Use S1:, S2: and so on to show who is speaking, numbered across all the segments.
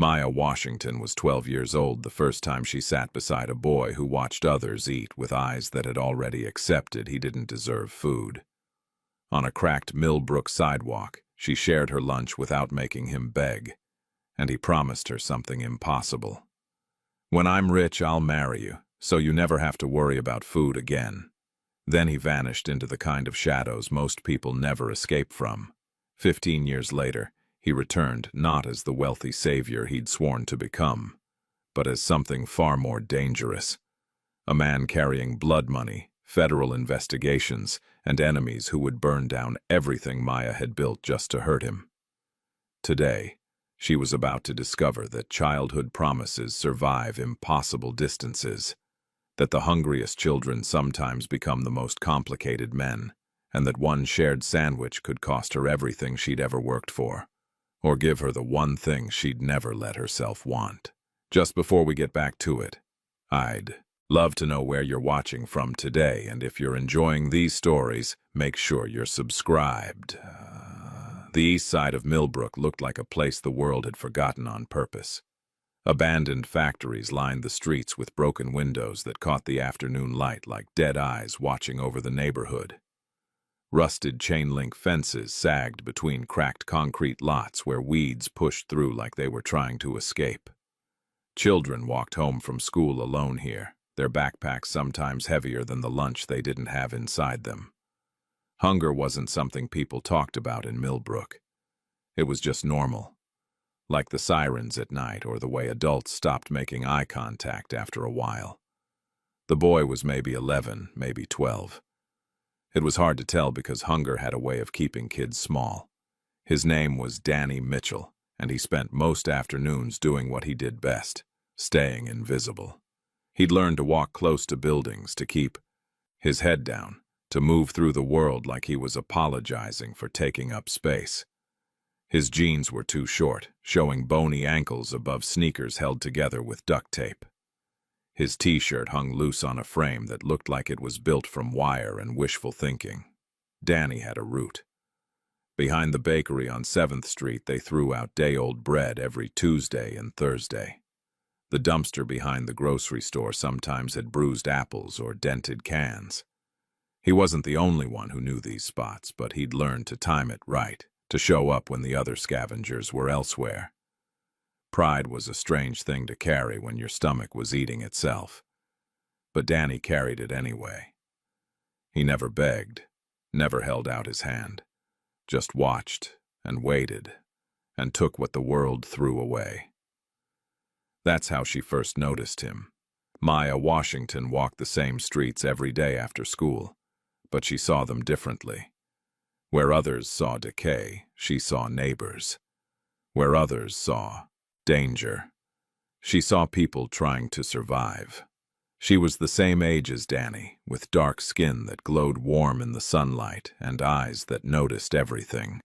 S1: Maya Washington was 12 years old the first time she sat beside a boy who watched others eat with eyes that had already accepted he didn't deserve food. On a cracked Millbrook sidewalk, she shared her lunch without making him beg, and he promised her something impossible. "When I'm rich, I'll marry you, so you never have to worry about food again." Then he vanished into the kind of shadows most people never escape from. 15 years later, he returned not as the wealthy savior he'd sworn to become, but as something far more dangerous. A man carrying blood money, federal investigations, and enemies who would burn down everything Maya had built just to hurt him. Today, she was about to discover that childhood promises survive impossible distances, that the hungriest children sometimes become the most complicated men, and that one shared sandwich could cost her everything she'd ever worked for, or give her the one thing she'd never let herself want. Just before we get back to it, I'd love to know where you're watching from today, and if you're enjoying these stories, make sure you're subscribed. The east side of Millbrook looked like a place the world had forgotten on purpose. Abandoned factories lined the streets with broken windows that caught the afternoon light like dead eyes watching over the neighborhood. Rusted chain-link fences sagged between cracked concrete lots where weeds pushed through like they were trying to escape. Children walked home from school alone here, their backpacks sometimes heavier than the lunch they didn't have inside them. Hunger wasn't something people talked about in Millbrook. It was just normal, like the sirens at night or the way adults stopped making eye contact after a while. The boy was maybe 11, maybe 12. It was hard to tell because hunger had a way of keeping kids small. His name was Danny Mitchell, and he spent most afternoons doing what he did best, staying invisible. He'd learned to walk close to buildings, to keep his head down, to move through the world like he was apologizing for taking up space. His jeans were too short, showing bony ankles above sneakers held together with duct tape. His t-shirt hung loose on a frame that looked like it was built from wire and wishful thinking. Danny had a route. Behind the bakery on 7th Street, they threw out day-old bread every Tuesday and Thursday. The dumpster behind the grocery store sometimes had bruised apples or dented cans. He wasn't the only one who knew these spots, but he'd learned to time it right, to show up when the other scavengers were elsewhere. Pride was a strange thing to carry when your stomach was eating itself. But Danny carried it anyway. He never begged, never held out his hand, just watched and waited and took what the world threw away. That's how she first noticed him. Maya Washington walked the same streets every day after school, but she saw them differently. Where others saw decay, she saw neighbors. Where others saw danger, she saw people trying to survive. She was the same age as Danny, with dark skin that glowed warm in the sunlight and eyes that noticed everything.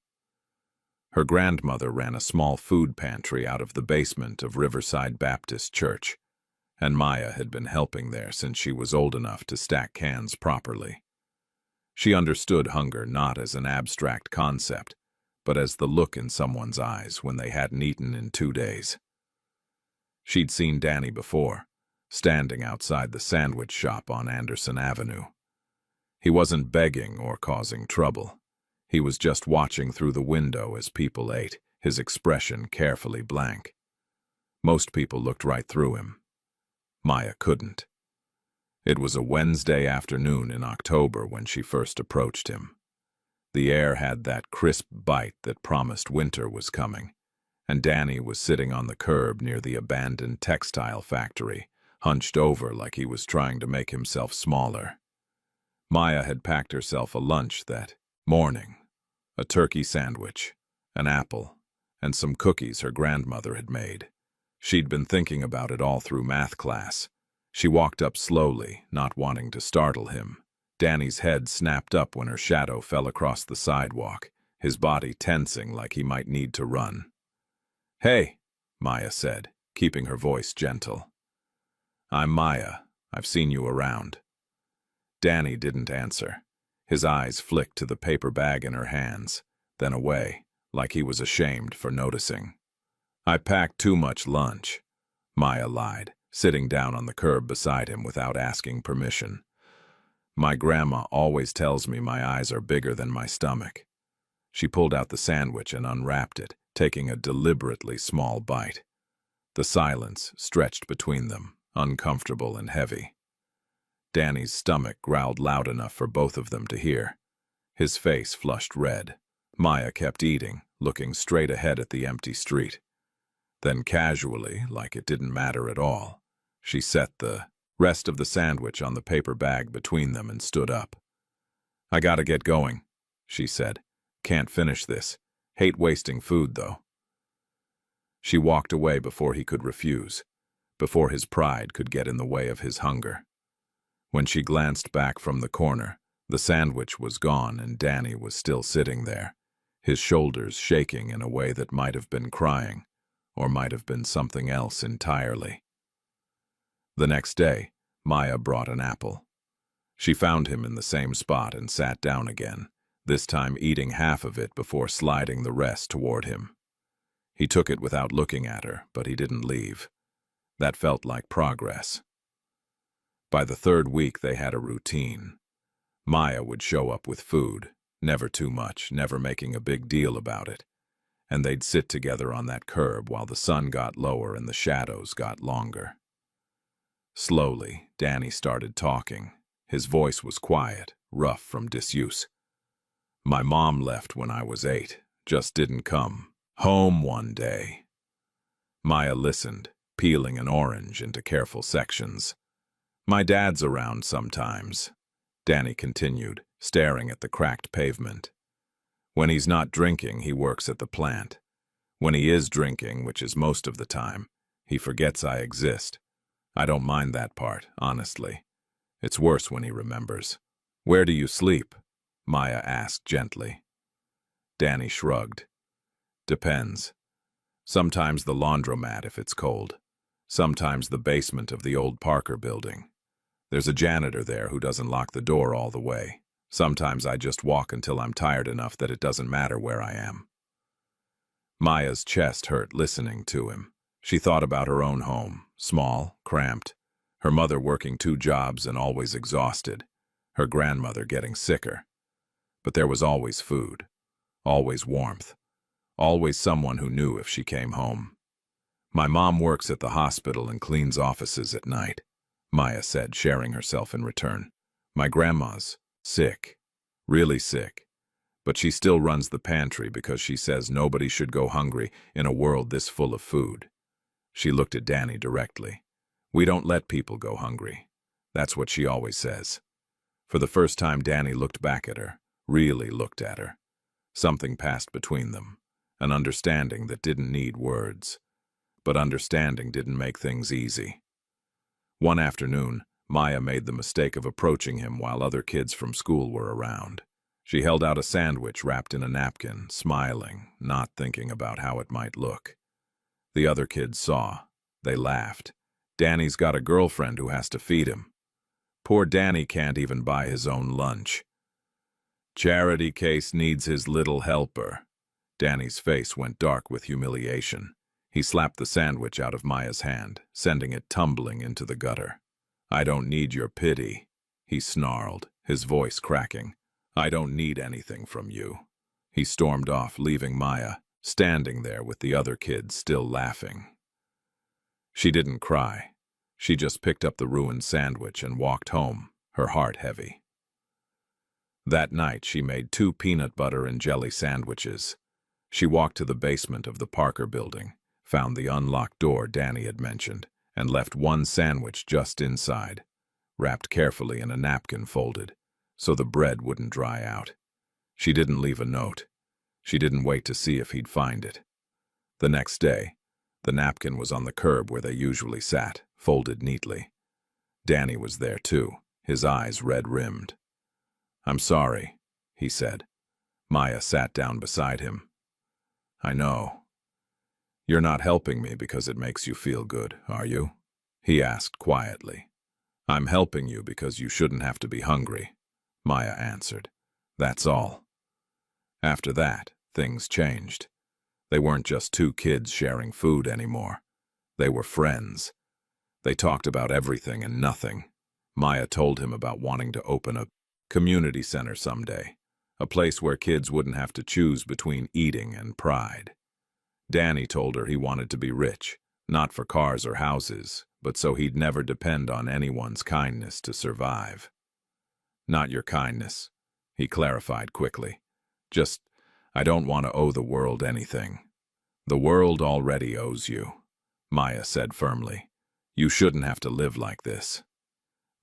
S1: Her grandmother ran a small food pantry out of the basement of Riverside Baptist Church, and Maya had been helping there since she was old enough to stack cans properly. She understood hunger not as an abstract concept, but as the look in someone's eyes when they hadn't eaten in 2 days. She'd seen Danny before, standing outside the sandwich shop on Anderson Avenue. He wasn't begging or causing trouble. He was just watching through the window as people ate, his expression carefully blank. Most people looked right through him. Maya couldn't. It was a Wednesday afternoon in October when she first approached him. The air had that crisp bite that promised winter was coming, and Danny was sitting on the curb near the abandoned textile factory, hunched over like he was trying to make himself smaller. Maya had packed herself a lunch that morning, a turkey sandwich, an apple, and some cookies her grandmother had made. She'd been thinking about it all through math class. She walked up slowly, not wanting to startle him. Danny's head snapped up when her shadow fell across the sidewalk, his body tensing like he might need to run. "Hey," Maya said, keeping her voice gentle. "I'm Maya. I've seen you around." Danny didn't answer. His eyes flicked to the paper bag in her hands, then away, like he was ashamed for noticing. I packed too much lunch, Maya lied, sitting down on the curb beside him without asking permission. My grandma always tells me my eyes are bigger than my stomach. She pulled out the sandwich and unwrapped it, taking a deliberately small bite. The silence stretched between them, uncomfortable and heavy. Danny's stomach growled loud enough for both of them to hear. His face flushed red. Maya kept eating, looking straight ahead at the empty street. Then casually, like it didn't matter at all, she set the rest of the sandwich on the paper bag between them and stood up. "I gotta get going," she said. "Can't finish this. Hate wasting food, though." She walked away before he could refuse, before his pride could get in the way of his hunger. When she glanced back from the corner, the sandwich was gone and Danny was still sitting there, his shoulders shaking in a way that might have been crying, or might have been something else entirely. The next day, Maya brought an apple. She found him in the same spot and sat down again, this time eating half of it before sliding the rest toward him. He took it without looking at her, but he didn't leave. That felt like progress. By the third week, they had a routine. Maya would show up with food, never too much, never making a big deal about it, and they'd sit together on that curb while the sun got lower and the shadows got longer. Slowly, Danny started talking. His voice was quiet, rough from disuse. "My mom left when I was 8, just didn't come home one day." Maya listened, peeling an orange into careful sections. "My dad's around sometimes," Danny continued, staring at the cracked pavement. "When he's not drinking, he works at the plant. When he is drinking, which is most of the time, he forgets I exist. I don't mind that part, honestly. It's worse when he remembers." "Where do you sleep?" Maya asked gently. Danny shrugged. "Depends. Sometimes the laundromat if it's cold. Sometimes the basement of the old Parker building. There's a janitor there who doesn't lock the door all the way. Sometimes I just walk until I'm tired enough that it doesn't matter where I am." Maya's chest hurt listening to him. She thought about her own home, small, cramped, her mother working 2 jobs and always exhausted, her grandmother getting sicker. But there was always food, always warmth, always someone who knew if she came home. "My mom works at the hospital and cleans offices at night," Maya said, sharing herself in return. "My grandma's sick, really sick, but she still runs the pantry because she says nobody should go hungry in a world this full of food." She looked at Danny directly. "We don't let people go hungry." That's what she always says. For the first time, Danny looked back at her, really looked at her. Something passed between them, an understanding that didn't need words. But understanding didn't make things easy. One afternoon, Maya made the mistake of approaching him while other kids from school were around. She held out a sandwich wrapped in a napkin, smiling, not thinking about how it might look. The other kids saw. They laughed. "Danny's got a girlfriend who has to feed him. Poor Danny can't even buy his own lunch. Charity case needs his little helper." Danny's face went dark with humiliation. He slapped the sandwich out of Maya's hand, sending it tumbling into the gutter. "I don't need your pity," he snarled, his voice cracking. "I don't need anything from you." He stormed off, leaving Maya standing there with the other kids still laughing. She didn't cry. She just picked up the ruined sandwich and walked home, her heart heavy. That night, she made 2 peanut butter and jelly sandwiches. She walked to the basement of the Parker building, found the unlocked door Danny had mentioned, and left 1 sandwich just inside, wrapped carefully in a napkin folded, so the bread wouldn't dry out. She didn't leave a note. She didn't wait to see if he'd find it. The next day, the napkin was on the curb where they usually sat, folded neatly. Danny was there too, his eyes red-rimmed. "I'm sorry," he said. Maya sat down beside him. "I know. You're not helping me because it makes you feel good, are you?" he asked quietly. "I'm helping you because you shouldn't have to be hungry," Maya answered. "That's all." After that, things changed. They weren't just two kids sharing food anymore. They were friends. They talked about everything and nothing. Maya told him about wanting to open a community center someday, a place where kids wouldn't have to choose between eating and pride. Danny told her he wanted to be rich, not for cars or houses, but so he'd never depend on anyone's kindness to survive. Not your kindness, he clarified quickly. Just, I don't want to owe the world anything. The world already owes you, Maya said firmly. You shouldn't have to live like this.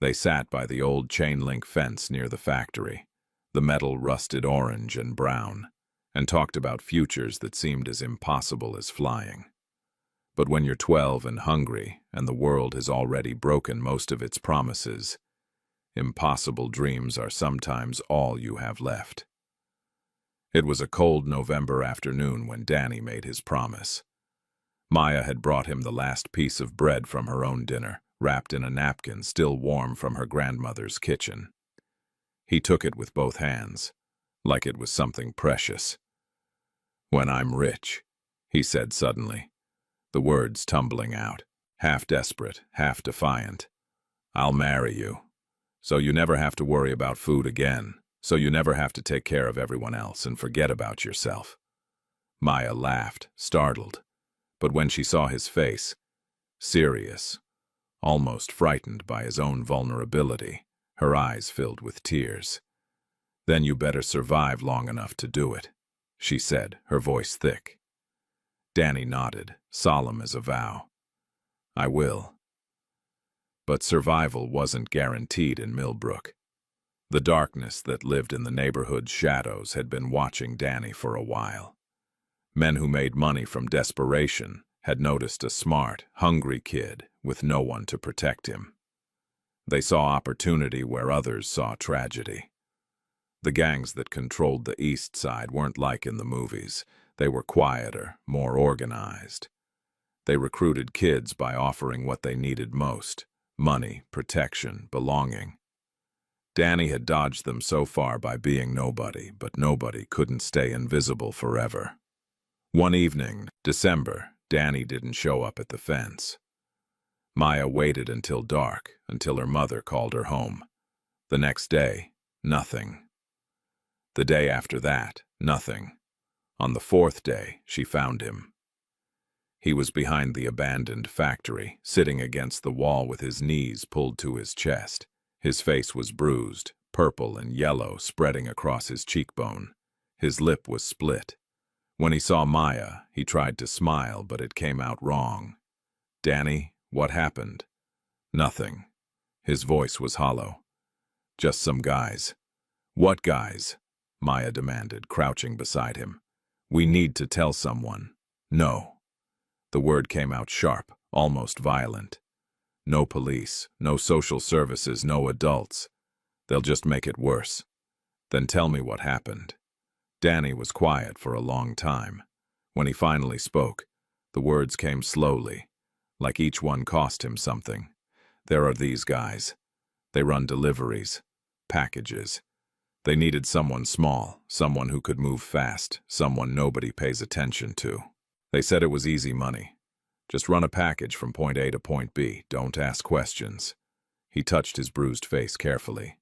S1: They sat by the old chain-link fence near the factory, the metal rusted orange and brown, and talked about futures that seemed as impossible as flying. But when you're 12 and hungry, and the world has already broken most of its promises, impossible dreams are sometimes all you have left. It was a cold November afternoon when Danny made his promise. Maya had brought him the last piece of bread from her own dinner, wrapped in a napkin still warm from her grandmother's kitchen. He took it with both hands, like it was something precious. "When I'm rich," he said suddenly, the words tumbling out, half desperate, half defiant. "I'll marry you, so you never have to worry about food again, so you never have to take care of everyone else and forget about yourself." Maya laughed, startled, but when she saw his face, serious, almost frightened by his own vulnerability, her eyes filled with tears. "Then you better survive long enough to do it," she said, her voice thick. Danny nodded, solemn as a vow. "I will." But survival wasn't guaranteed in Millbrook. The darkness that lived in the neighborhood's shadows had been watching Danny for a while. Men who made money from desperation had noticed a smart, hungry kid with no one to protect him. They saw opportunity where others saw tragedy. The gangs that controlled the East Side weren't like in the movies. They were quieter, more organized. They recruited kids by offering what they needed most: money, protection, belonging. Danny had dodged them so far by being nobody, but nobody couldn't stay invisible forever. One evening, December, Danny didn't show up at the fence. Maya waited until dark, until her mother called her home. The next day, nothing. The day after that, nothing. On the fourth day, she found him. He was behind the abandoned factory, sitting against the wall with his knees pulled to his chest. His face was bruised, purple and yellow spreading across his cheekbone. His lip was split. When he saw Maya, he tried to smile, but it came out wrong. "Danny, what happened?" "Nothing." His voice was hollow. "Just some guys." "What guys?" Maya demanded, crouching beside him. "We need to tell someone." "No." The word came out sharp, almost violent. "No police, no social services, no adults. They'll just make it worse." "Then tell me what happened." Danny was quiet for a long time. When he finally spoke, the words came slowly, like each one cost him something. "There are these guys. They run deliveries, packages. They needed someone small, someone who could move fast, someone nobody pays attention to. They said it was easy money. Just run a package from point A to point B. Don't ask questions." He touched his bruised face carefully.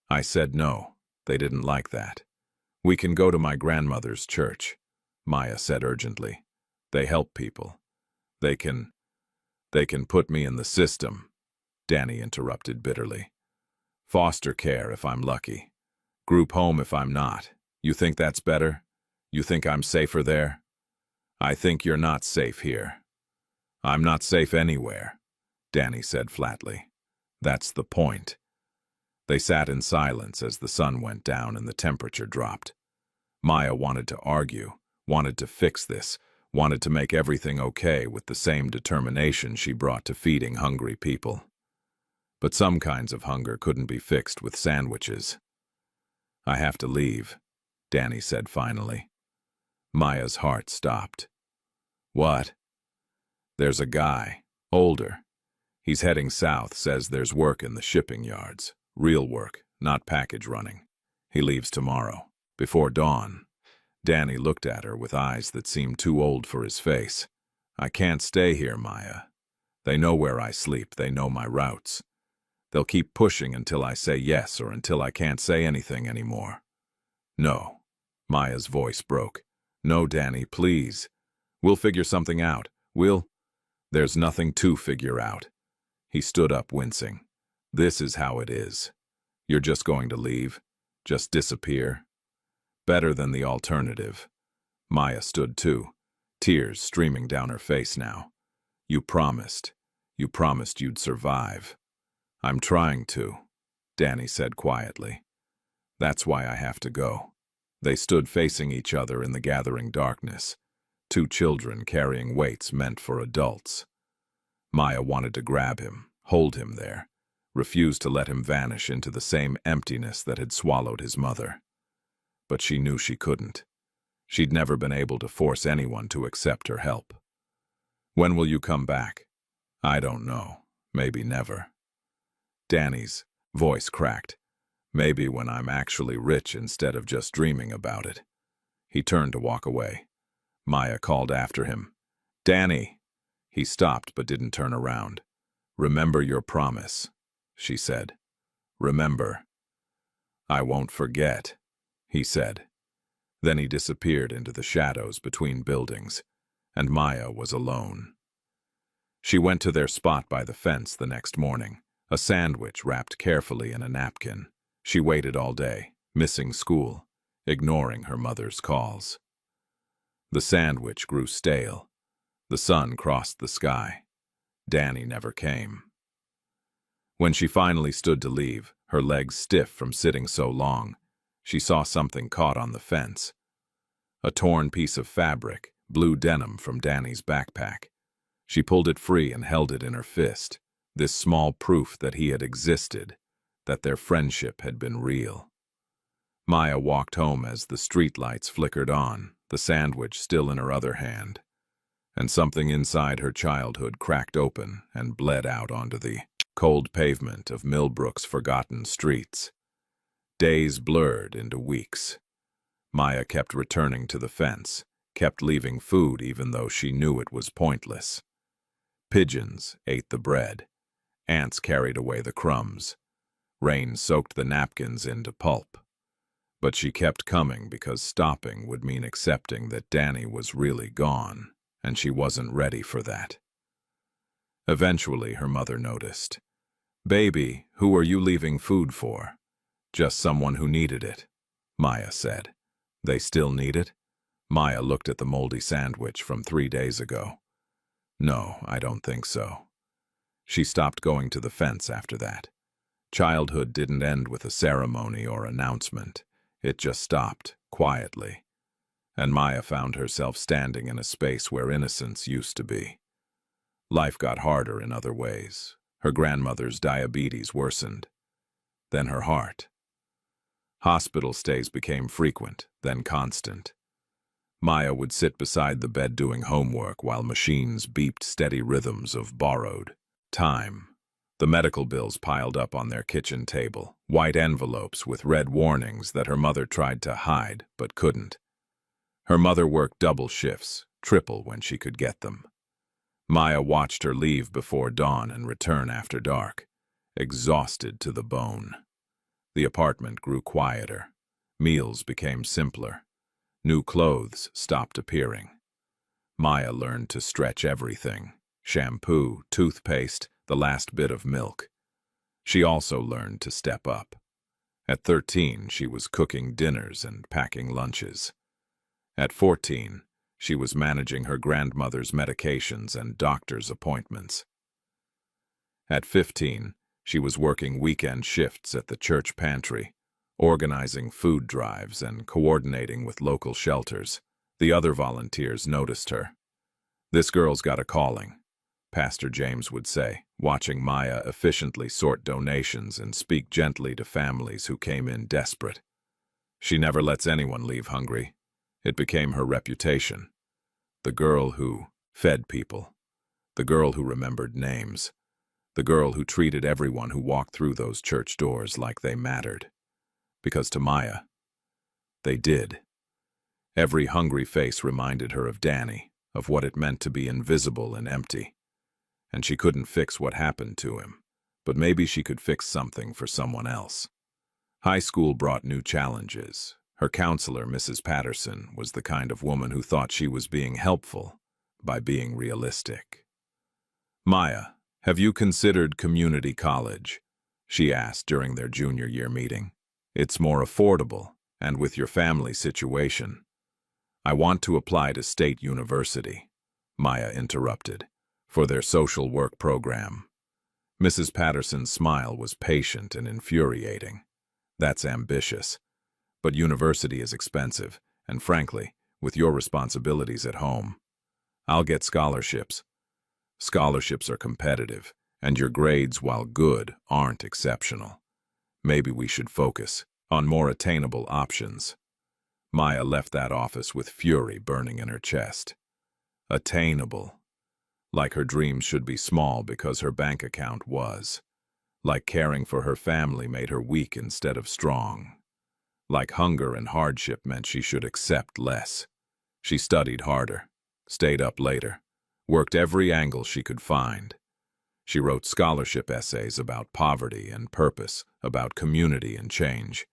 S1: "I said no. They didn't like that." "We can go to my grandmother's church," Maya said urgently. "They help people. They can put me in the system," Danny interrupted bitterly. "Foster care if I'm lucky. Group home if I'm not. You think that's better? You think I'm safer there?" "I think you're not safe here." "I'm not safe anywhere," Danny said flatly. "That's the point." They sat in silence as the sun went down and the temperature dropped. Maya wanted to argue, wanted to fix this, wanted to make everything okay with the same determination she brought to feeding hungry people. But some kinds of hunger couldn't be fixed with sandwiches. "I have to leave," Danny said finally. Maya's heart stopped. "What?" "There's a guy, older. He's heading south, says there's work in the shipping yards. Real work, not package running. He leaves tomorrow, before dawn. Danny looked at her with eyes that seemed too old for his face. "I can't stay here, Maya. They know where I sleep, they know my routes. They'll keep pushing until I say yes or until I can't say anything anymore." "No." Maya's voice broke. "No, Danny, please. We'll figure something out. There's nothing to figure out." He stood up, wincing. "This is how it is. You're just going to leave? Just disappear? Better than the alternative." Maya stood too, tears streaming down her face now. You promised you'd survive." "I'm trying to," Danny said quietly. "That's why I have to go." They stood facing each other in the gathering darkness, two children carrying weights meant for adults. Maya wanted to grab him, hold him there, refused to let him vanish into the same emptiness that had swallowed his mother. But she knew she couldn't. She'd never been able to force anyone to accept her help. "When will you come back?" "I don't know. Maybe never." Danny's voice cracked. "Maybe when I'm actually rich instead of just dreaming about it." He turned to walk away. Maya called after him. "Danny!" He stopped but didn't turn around. "Remember your promise," she said. "Remember." "I won't forget," he said. Then he disappeared into the shadows between buildings, and Maya was alone. She went to their spot by the fence the next morning, a sandwich wrapped carefully in a napkin. She waited all day, missing school, ignoring her mother's calls. The sandwich grew stale. The sun crossed the sky. Danny never came. When she finally stood to leave, her legs stiff from sitting so long, she saw something caught on the fence. A torn piece of fabric, blue denim from Danny's backpack. She pulled it free and held it in her fist, this small proof that he had existed, that their friendship had been real. Maya walked home as the streetlights flickered on, the sandwich still in her other hand, and something inside her childhood cracked open and bled out onto the cold pavement of Millbrook's forgotten streets. Days blurred into weeks. Maya kept returning to the fence, kept leaving food even though she knew it was pointless. Pigeons ate the bread. Ants carried away the crumbs. Rain soaked the napkins into pulp. But she kept coming because stopping would mean accepting that Danny was really gone, and she wasn't ready for that. Eventually, her mother noticed. "Baby, who are you leaving food for?" "Just someone who needed it," Maya said. "They still need it?" Maya looked at the moldy sandwich from 3 days ago. "No, I don't think so." She stopped going to the fence after that. Childhood didn't end with a ceremony or announcement. It just stopped, quietly. And Maya found herself standing in a space where innocence used to be. Life got harder in other ways. Her grandmother's diabetes worsened. Then her heart. Hospital stays became frequent, then constant. Maya would sit beside the bed doing homework while machines beeped steady rhythms of borrowed time. The medical bills piled up on their kitchen table, white envelopes with red warnings that her mother tried to hide but couldn't. Her mother worked double shifts, triple when she could get them. Maya watched her leave before dawn and return after dark, exhausted to the bone. The apartment grew quieter. Meals became simpler. New clothes stopped appearing. Maya learned to stretch everything: shampoo, toothpaste, the last bit of milk. She also learned to step up. At 13, she was cooking dinners and packing lunches. At 14, she was managing her grandmother's medications and doctor's appointments. At 15, she was working weekend shifts at the church pantry, organizing food drives and coordinating with local shelters. The other volunteers noticed her. "This girl's got a calling," Pastor James would say, watching Maya efficiently sort donations and speak gently to families who came in desperate. "She never lets anyone leave hungry." It became her reputation. The girl who fed people. The girl who remembered names. The girl who treated everyone who walked through those church doors like they mattered. Because to Maya, they did. Every hungry face reminded her of Danny, of what it meant to be invisible and empty. And she couldn't fix what happened to him, but maybe she could fix something for someone else. High school brought new challenges. Her counselor, Mrs. Patterson, was the kind of woman who thought she was being helpful by being realistic. "Maya, have you considered community college?" she asked during their junior year meeting. "It's more affordable, and with your family situation." "I want to apply to State University," Maya interrupted, "for their social work program." Mrs. Patterson's smile was patient and infuriating. "That's ambitious. But university is expensive, and frankly, with your responsibilities at home, I'll get scholarships." "Scholarships are competitive, and your grades, while good, aren't exceptional. Maybe we should focus on more attainable options." Maya left that office with fury burning in her chest. Attainable. Like her dreams should be small because her bank account was. Like caring for her family made her weak instead of strong. Like hunger and hardship meant she should accept less. She studied harder, stayed up later, worked every angle she could find. She wrote scholarship essays about poverty and purpose, about community and change.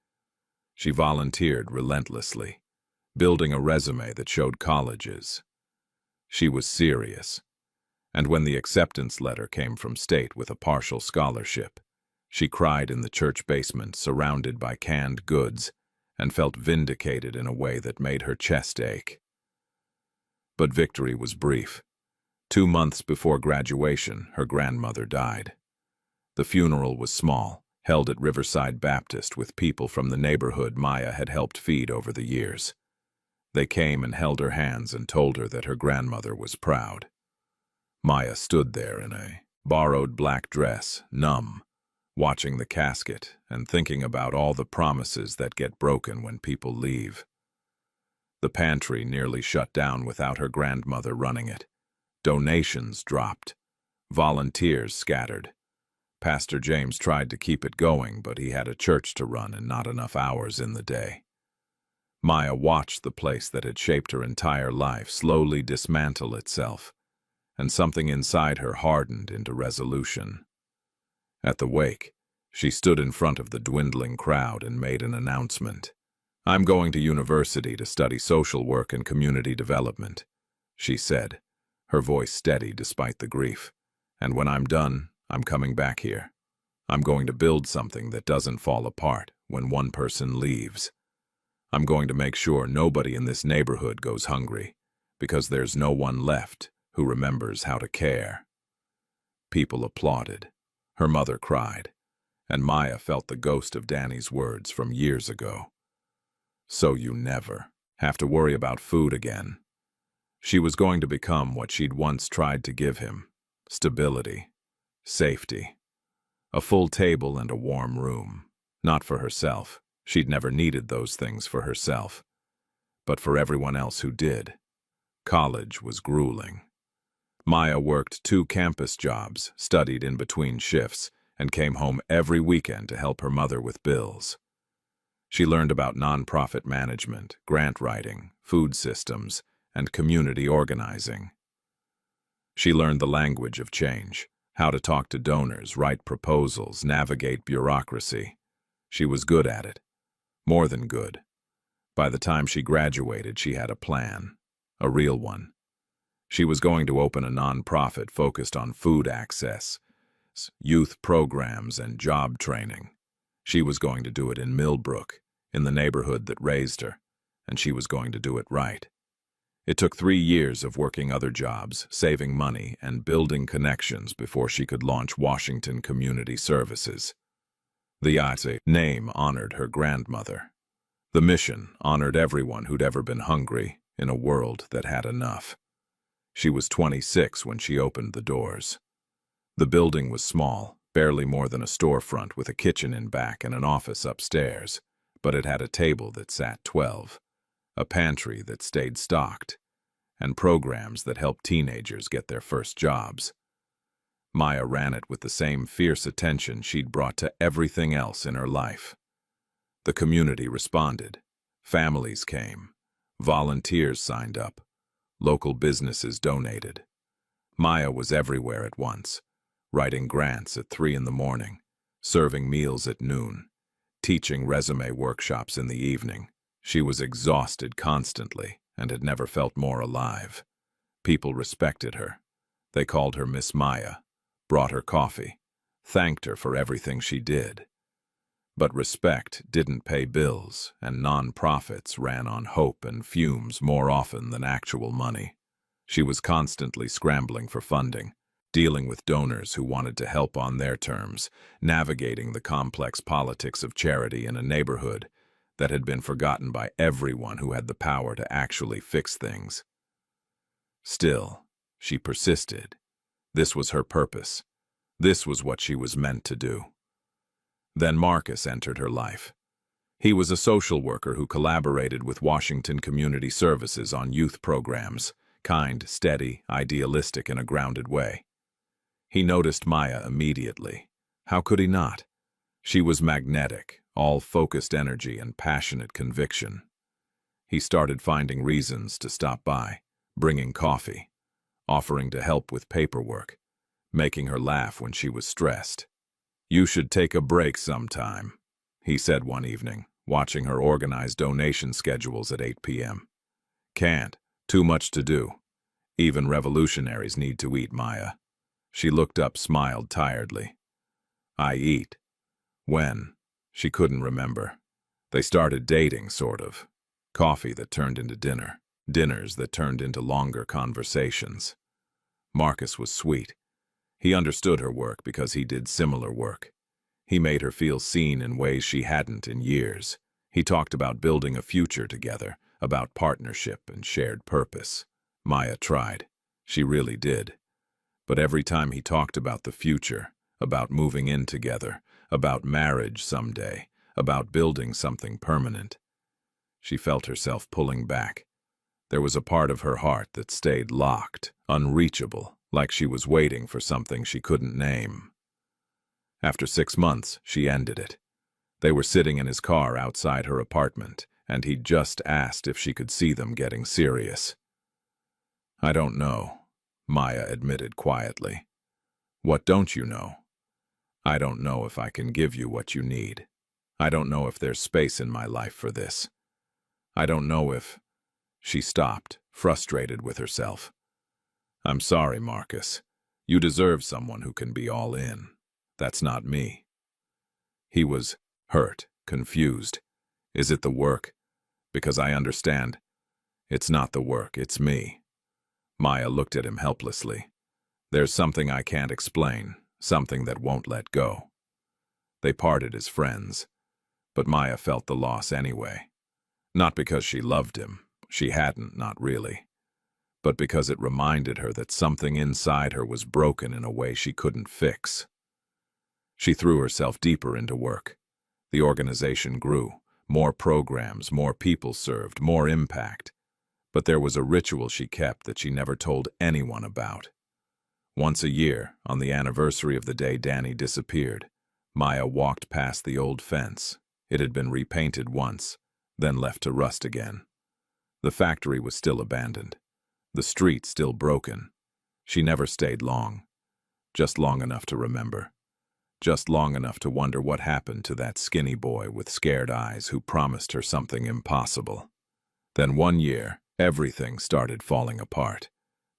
S1: She volunteered relentlessly, building a resume that showed colleges. She was serious. And when the acceptance letter came from State with a partial scholarship, she cried in the church basement surrounded by canned goods and felt vindicated in a way that made her chest ache. But victory was brief. 2 months before graduation, her grandmother died. The funeral was small, held at Riverside Baptist with people from the neighborhood Maya had helped feed over the years. They came and held her hands and told her that her grandmother was proud. Maya stood there in a borrowed black dress, numb, watching the casket and thinking about all the promises that get broken when people leave. The pantry nearly shut down without her grandmother running it. Donations dropped. Volunteers scattered. Pastor James tried to keep it going, but he had a church to run and not enough hours in the day. Maya watched the place that had shaped her entire life slowly dismantle itself, and something inside her hardened into resolution. At the wake, she stood in front of the dwindling crowd and made an announcement. "I'm going to university to study social work and community development," she said, her voice steady despite the grief. "And when I'm done, I'm coming back here. I'm going to build something that doesn't fall apart when one person leaves. I'm going to make sure nobody in this neighborhood goes hungry, because there's no one left who remembers how to care." People applauded. Her mother cried, and Maya felt the ghost of Danny's words from years ago. So you never have to worry about food again. She was going to become what she'd once tried to give him: stability, safety, a full table and a warm room. Not for herself. She'd never needed those things for herself. But for everyone else who did. College was grueling. Maya worked 2 campus jobs, studied in between shifts, and came home every weekend to help her mother with bills. She learned about nonprofit management, grant writing, food systems, and community organizing. She learned the language of change, how to talk to donors, write proposals, navigate bureaucracy. She was good at it. More than good. By the time she graduated, she had a plan. A real one. She was going to open a nonprofit focused on food access, youth programs, and job training. She was going to do it in Millbrook, in the neighborhood that raised her, and she was going to do it right. It took 3 years of working other jobs, saving money, and building connections before she could launch Washington Community Services. The IATSE name honored her grandmother. The mission honored everyone who'd ever been hungry in a world that had enough. She was 26 when she opened the doors. The building was small, barely more than a storefront with a kitchen in back and an office upstairs, but it had a table that sat 12, a pantry that stayed stocked, and programs that helped teenagers get their first jobs. Maya ran it with the same fierce attention she'd brought to everything else in her life. The community responded. Families came. Volunteers signed up. Local businesses donated. Maya was everywhere at once, writing grants at 3 in the morning, serving meals at noon, teaching resume workshops in the evening. She was exhausted constantly and had never felt more alive. People respected her. They called her Miss Maya, brought her coffee, thanked her for everything she did. But respect didn't pay bills, and non-profits ran on hope and fumes more often than actual money. She was constantly scrambling for funding, dealing with donors who wanted to help on their terms, navigating the complex politics of charity in a neighborhood that had been forgotten by everyone who had the power to actually fix things. Still, she persisted. This was her purpose. This was what she was meant to do. Then Marcus entered her life. He was a social worker who collaborated with Washington Community Services on youth programs, kind, steady, idealistic in a grounded way. He noticed Maya immediately. How could he not? She was magnetic, all focused energy and passionate conviction. He started finding reasons to stop by, bringing coffee, offering to help with paperwork, making her laugh when she was stressed. "You should take a break sometime," he said one evening, watching her organize donation schedules at 8 p.m. "Can't. Too much to do. Even revolutionaries need to eat, Maya." She looked up, smiled tiredly. "I eat. When?" She couldn't remember. They started dating, sort of. Coffee that turned into dinner. Dinners that turned into longer conversations. Marcus was sweet. He understood her work because he did similar work. He made her feel seen in ways she hadn't in years. He talked about building a future together, about partnership and shared purpose. Maya tried. She really did. But every time he talked about the future, about moving in together, about marriage someday, about building something permanent, she felt herself pulling back. There was a part of her heart that stayed locked, unreachable, like she was waiting for something she couldn't name. After 6 months, she ended it. They were sitting in his car outside her apartment, and he'd just asked if she could see them getting serious. "I don't know," Maya admitted quietly. "What don't you know?" "I don't know if I can give you what you need. I don't know if there's space in my life for this. I don't know if—" She stopped, frustrated with herself. "I'm sorry, Marcus. You deserve someone who can be all in. That's not me." He was hurt, confused. "Is it the work? Because I understand. It's not the work, it's me." Maya looked at him helplessly. "There's something I can't explain, something that won't let go." They parted as friends, but Maya felt the loss anyway. Not because she loved him, she hadn't, not really, but because it reminded her that something inside her was broken in a way she couldn't fix. She threw herself deeper into work. The organization grew. More programs, more people served, more impact. But there was a ritual she kept that she never told anyone about. Once a year, on the anniversary of the day Danny disappeared, Maya walked past the old fence. It had been repainted once, then left to rust again. The factory was still abandoned. The street still broken. She never stayed long. Just long enough to remember. Just long enough to wonder what happened to that skinny boy with scared eyes who promised her something impossible. Then one year, everything started falling apart.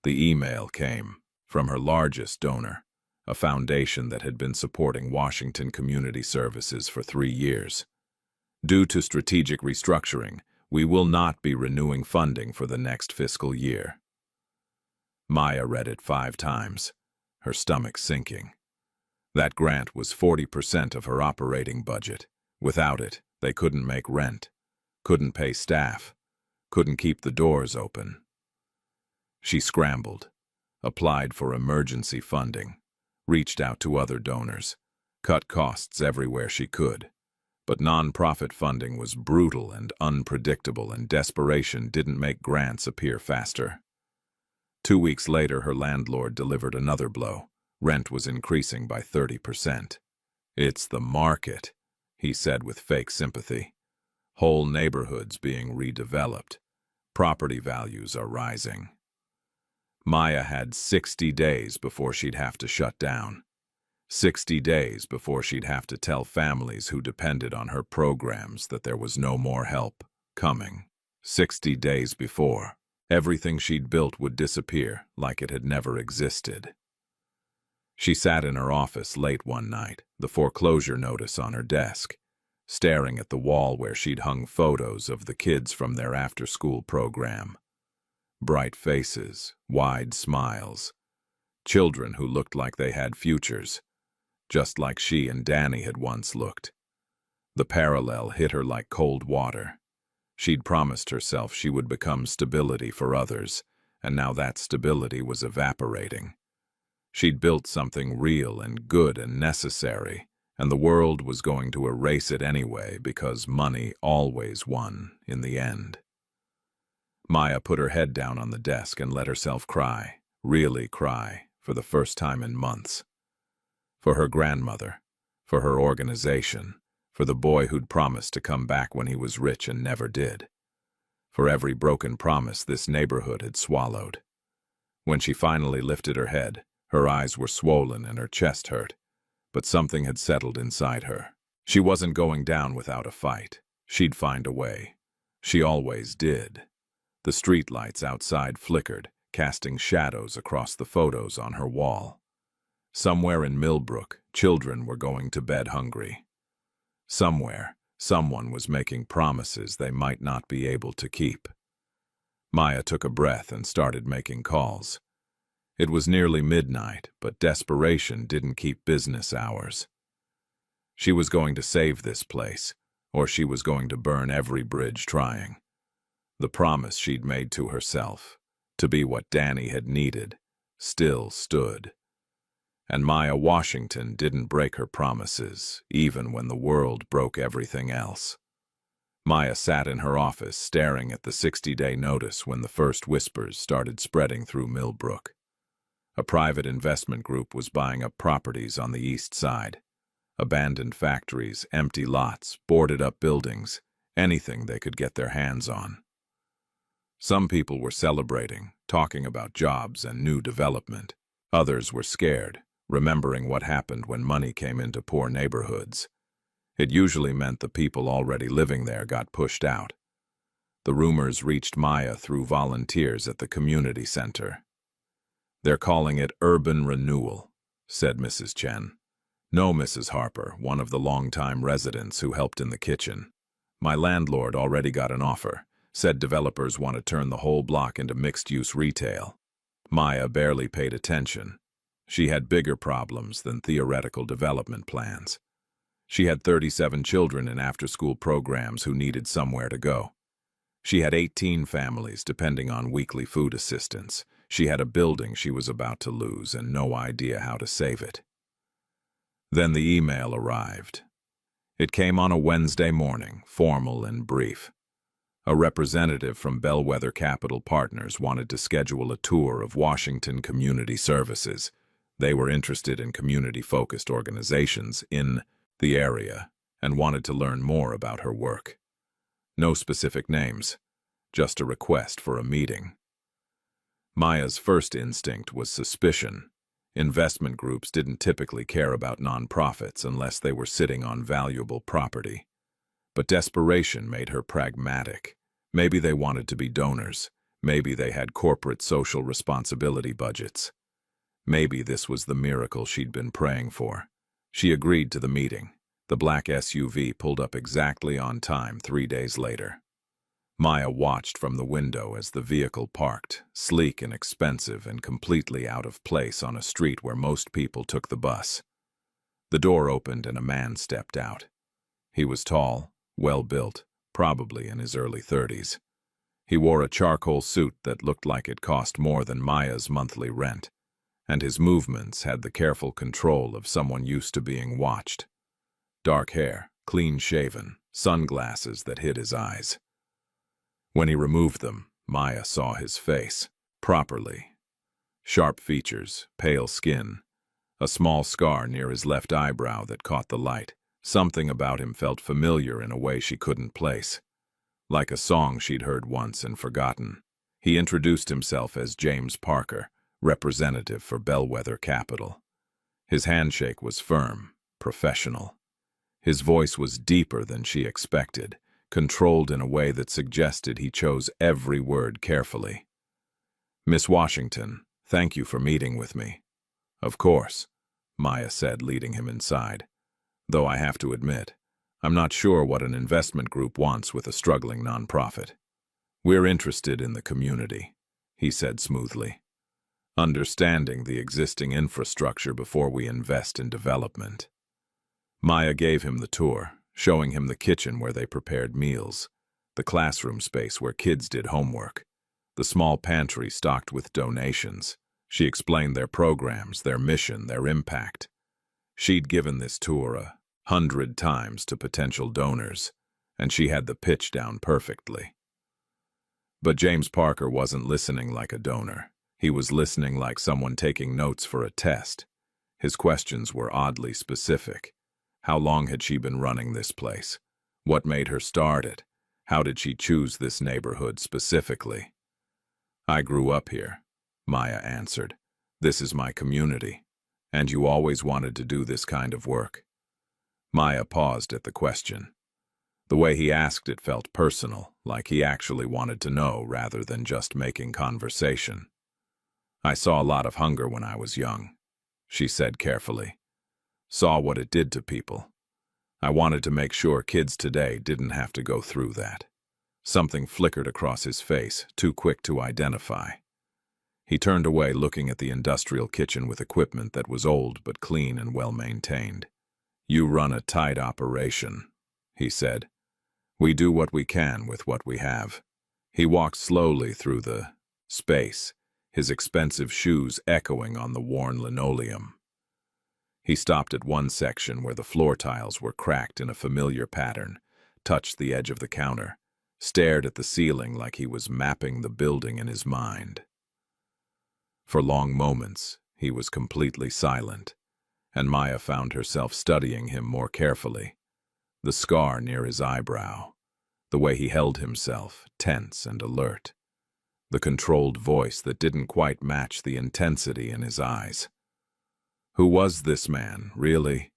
S1: The email came from her largest donor, a foundation that had been supporting Washington Community Services for 3 years. "Due to strategic restructuring, we will not be renewing funding for the next fiscal year." Maya read it 5 times, her stomach sinking. That grant was 40% of her operating budget. Without it, they couldn't make rent, couldn't pay staff, couldn't keep the doors open. She scrambled, applied for emergency funding, reached out to other donors, cut costs everywhere she could. But nonprofit funding was brutal and unpredictable, and desperation didn't make grants appear faster. 2 weeks later, her landlord delivered another blow. Rent was increasing by 30%. "It's the market," he said with fake sympathy. "Whole neighborhoods being redeveloped. Property values are rising. Maya had 60 days before she'd have to shut down. 60 days before she'd have to tell families who depended on her programs that there was no more help coming. 60 days before, everything she'd built would disappear like it had never existed. She sat in her office late one night, the foreclosure notice on her desk, staring at the wall where she'd hung photos of the kids from their after-school program. Bright faces, wide smiles, children who looked like they had futures, just like she and Danny had once looked. The parallel hit her like cold water. She'd promised herself she would become stability for others, and now that stability was evaporating. She'd built something real and good and necessary, and the world was going to erase it anyway because money always won in the end. Maya put her head down on the desk and let herself cry, really cry, for the first time in months. For her grandmother, for her organization, for the boy who'd promised to come back when he was rich and never did. For every broken promise this neighborhood had swallowed. When she finally lifted her head, her eyes were swollen and her chest hurt, but something had settled inside her. She wasn't going down without a fight. She'd find a way. She always did. The streetlights outside flickered, casting shadows across the photos on her wall. Somewhere in Millbrook, children were going to bed hungry. Somewhere, someone was making promises they might not be able to keep. Maya took a breath and started making calls. It was nearly midnight, but desperation didn't keep business hours. She was going to save this place, or she was going to burn every bridge trying. The promise she'd made to herself, to be what Danny had needed, still stood. And Maya Washington didn't break her promises, even when the world broke everything else. Maya sat in her office staring at the 60-day notice when the first whispers started spreading through Millbrook. A private investment group was buying up properties on the east side. Abandoned factories, empty lots, boarded-up buildings, anything they could get their hands on. Some people were celebrating, talking about jobs and new development. Others were scared, remembering what happened when money came into poor neighborhoods. It usually meant the people already living there got pushed out. The rumors reached Maya through volunteers at the community center. "They're calling it urban renewal," said Mrs. Chen. "No, Mrs. Harper, one of the longtime residents who helped in the kitchen. My landlord already got an offer. Said developers want to turn the whole block into mixed-use retail." Maya barely paid attention. She had bigger problems than theoretical development plans. She had 37 children in after-school programs who needed somewhere to go. She had 18 families depending on weekly food assistance. She had a building she was about to lose and no idea how to save it. Then the email arrived. It came on a Wednesday morning, formal and brief. A representative from Bellwether Capital Partners wanted to schedule a tour of Washington Community Services. They were interested in community-focused organizations in the area and wanted to learn more about her work. No specific names, just a request for a meeting. Maya's first instinct was suspicion. Investment groups didn't typically care about nonprofits unless they were sitting on valuable property. But desperation made her pragmatic. Maybe they wanted to be donors. Maybe they had corporate social responsibility budgets. Maybe this was the miracle she'd been praying for. She agreed to the meeting. The black SUV pulled up exactly on time 3 days later. Maya watched from the window as the vehicle parked, sleek and expensive and completely out of place on a street where most people took the bus. The door opened and a man stepped out. He was tall, well-built, probably in his early 30s. He wore a charcoal suit that looked like it cost more than Maya's monthly rent, and his movements had the careful control of someone used to being watched. Dark hair, clean-shaven, sunglasses that hid his eyes. When he removed them, Maya saw his face, properly. Sharp features, pale skin, a small scar near his left eyebrow that caught the light. Something about him felt familiar in a way she couldn't place. like a song she'd heard once and forgotten. He introduced himself as James Parker, representative for Bellwether Capital. His handshake was firm, professional. His voice was deeper than she expected, controlled in a way that suggested he chose every word carefully. "Miss Washington, thank you for meeting with me." "Of course," Maya said, leading him inside. "Though I have to admit, I'm not sure what an investment group wants with a struggling nonprofit." "We're interested in the community," he said smoothly. "Understanding the existing infrastructure before we invest in development." Maya gave him the tour, showing him the kitchen where they prepared meals, the classroom space where kids did homework, the small pantry stocked with donations. She explained their programs, their mission, their impact. She'd given this tour 100 times to potential donors, and she had the pitch down perfectly. But James Parker wasn't listening like a donor. He was listening like someone taking notes for a test. His questions were oddly specific. How long had she been running this place? What made her start it? How did she choose this neighborhood specifically? "I grew up here," Maya answered. "This is my community. And you always wanted to do this kind of work?" Maya paused at the question. The way he asked it felt personal, like he actually wanted to know rather than just making conversation. "I saw a lot of hunger when I was young," she said carefully. "Saw what it did to people. I wanted to make sure kids today didn't have to go through that." Something flickered across his face, too quick to identify. He turned away, looking at the industrial kitchen with equipment that was old but clean and well-maintained. "You run a tight operation," he said. "We do what we can with what we have." He walked slowly through the space, his expensive shoes echoing on the worn linoleum. He stopped at one section where the floor tiles were cracked in a familiar pattern, touched the edge of the counter, stared at the ceiling like he was mapping the building in his mind. For long moments, he was completely silent, and Maya found herself studying him more carefully. The scar near his eyebrow, the way he held himself, tense and alert, the controlled voice that didn't quite match the intensity in his eyes. Who was this man, really?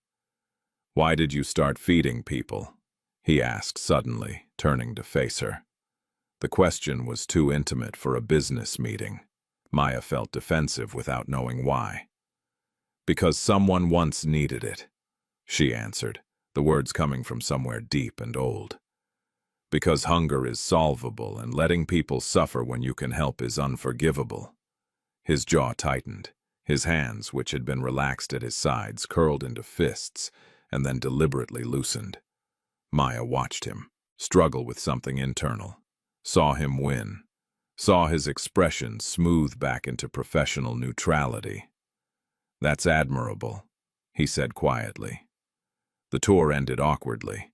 S1: "Why did you start feeding people?" he asked suddenly, turning to face her. The question was too intimate for a business meeting. Maya felt defensive without knowing why. "Because someone once needed it," she answered, the words coming from somewhere deep and old. "Because hunger is solvable and letting people suffer when you can help is unforgivable." His jaw tightened. His hands, which had been relaxed at his sides, curled into fists and then deliberately loosened. Maya watched him, struggle with something internal, saw him win, saw his expression smooth back into professional neutrality. "That's admirable," he said quietly. The tour ended awkwardly.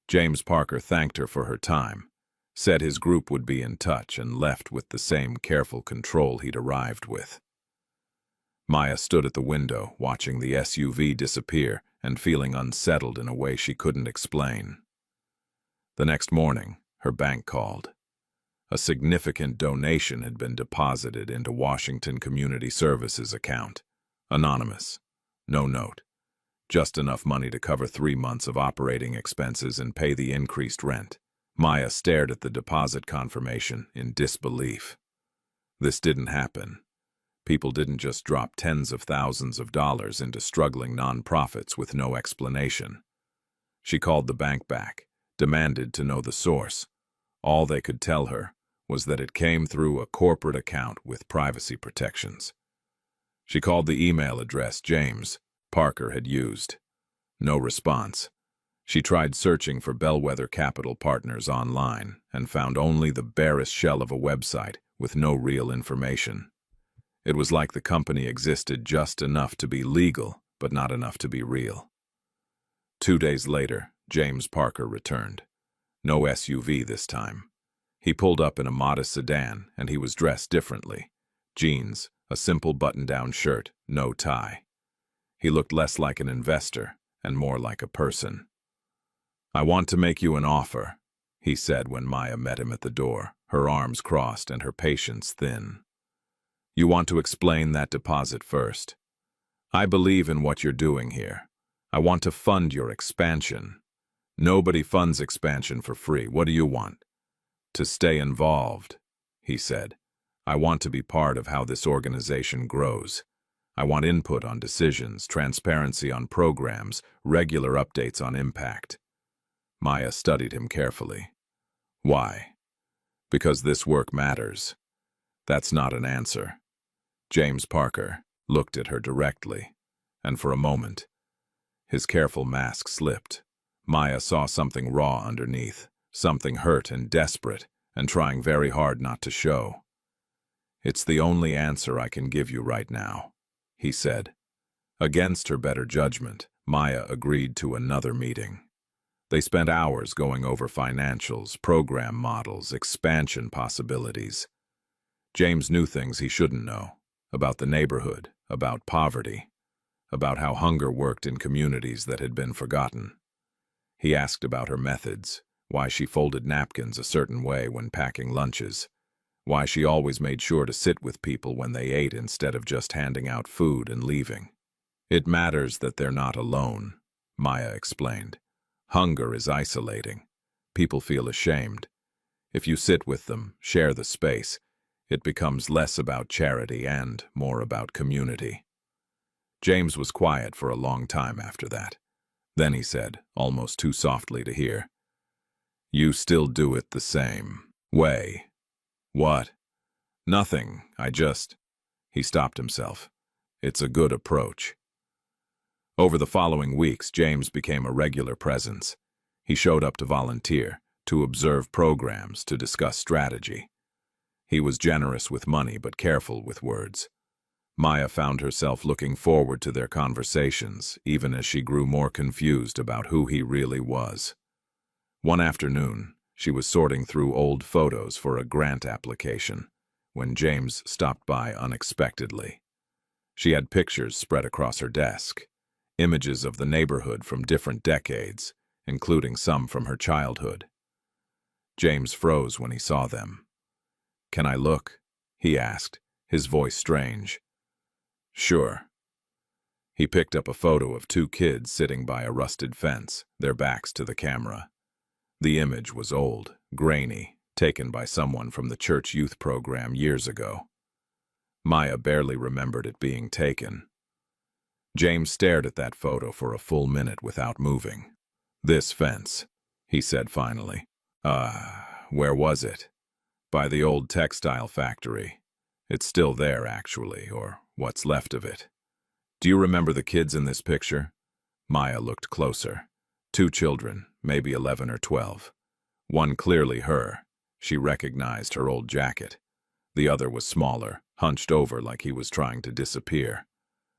S1: James Parker thanked her for her time, said his group would be in touch, and left with the same careful control he'd arrived with. Maya stood at the window, watching the SUV disappear and feeling unsettled in a way she couldn't explain. The next morning, her bank called. A significant donation had been deposited into Washington Community Services account. Anonymous. No note. Just enough money to cover 3 months of operating expenses and pay the increased rent. Maya stared at the deposit confirmation in disbelief. This didn't happen. People didn't just drop tens of thousands of dollars into struggling nonprofits with no explanation. She called the bank back, demanded to know the source. All they could tell her was that it came through a corporate account with privacy protections. She called the email address James Parker had used. No response. She tried searching for Bellwether Capital Partners online and found only the barest shell of a website with no real information. It was like the company existed just enough to be legal, but not enough to be real. 2 days later, James Parker returned. No SUV this time. He pulled up in a modest sedan, and he was dressed differently. Jeans, a simple button-down shirt, no tie. He looked less like an investor and more like a person. "I want to make you an offer," he said when Maya met him at the door, her arms crossed and her patience thin. You want to explain that deposit first. I believe in what you're doing here. I want to fund your expansion. Nobody funds expansion for free. What do you want? To stay involved, he said. I want to be part of how this organization grows. I want input on decisions, transparency on programs, regular updates on impact. Maya studied him carefully. Why? Because this work matters. That's not an answer. James Parker looked at her directly, and for a moment, his careful mask slipped. Maya saw something raw underneath, something hurt and desperate, and trying very hard not to show. It's the only answer I can give you right now, he said. Against her better judgment, Maya agreed to another meeting. They spent hours going over financials, program models, expansion possibilities. James knew things he shouldn't know, about the neighborhood, about poverty, about how hunger worked in communities that had been forgotten. He asked about her methods, why she folded napkins a certain way when packing lunches, why she always made sure to sit with people when they ate instead of just handing out food and leaving. It matters that they're not alone, Maya explained. Hunger is isolating. People feel ashamed. If you sit with them, share the space, it becomes less about charity and more about community. James was quiet for a long time after that. Then he said, almost too softly to hear, You still do it the same way. What? Nothing, He stopped himself. It's a good approach. Over the following weeks, James became a regular presence. He showed up to volunteer, to observe programs, to discuss strategy. He was generous with money but careful with words. Maya found herself looking forward to their conversations, even as she grew more confused about who he really was. One afternoon, she was sorting through old photos for a grant application, when James stopped by unexpectedly. She had pictures spread across her desk, images of the neighborhood from different decades, including some from her childhood. James froze when he saw them. Can I look? He asked, his voice strange. Sure. He picked up a photo of two kids sitting by a rusted fence, their backs to the camera. The image was old, grainy, taken by someone from the church youth program years ago. Maya barely remembered it being taken. James stared at that photo for a full minute without moving. This fence, he said finally. Where was it? By the old textile factory. It's still there, actually, or what's left of it. Do you remember the kids in this picture? Maya looked closer. Two children, maybe 11 or 12. One clearly her. She recognized her old jacket. The other was smaller, hunched over like he was trying to disappear.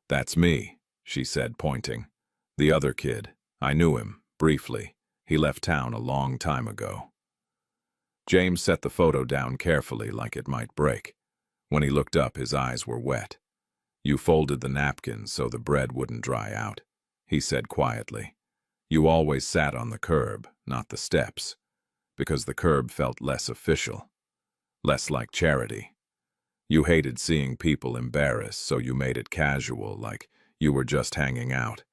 S1: That's me, she said, pointing. The other kid, I knew him, briefly. He left town a long time ago. James set the photo down carefully like it might break. When he looked up, his eyes were wet. You folded the napkins so the bread wouldn't dry out, he said quietly. You always sat on the curb, not the steps, because the curb felt less official, less like charity. You hated seeing people embarrassed, so you made it casual, like you were just hanging out,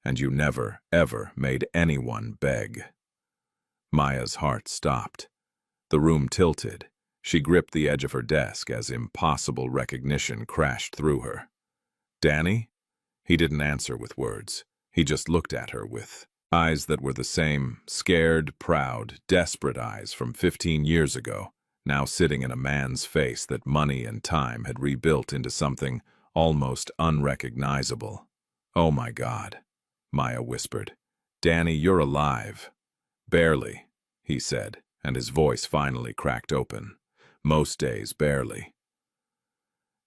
S1: and you never, ever made anyone beg. Maya's heart stopped. The room tilted. She gripped the edge of her desk as impossible recognition crashed through her. Danny? He didn't answer with words. He just looked at her with eyes that were the same scared, proud, desperate eyes from 15 years ago, now sitting in a man's face that money and time had rebuilt into something almost unrecognizable. Oh my God, Maya whispered. Danny, you're alive. Barely, he said, and his voice finally cracked open. Most days, barely.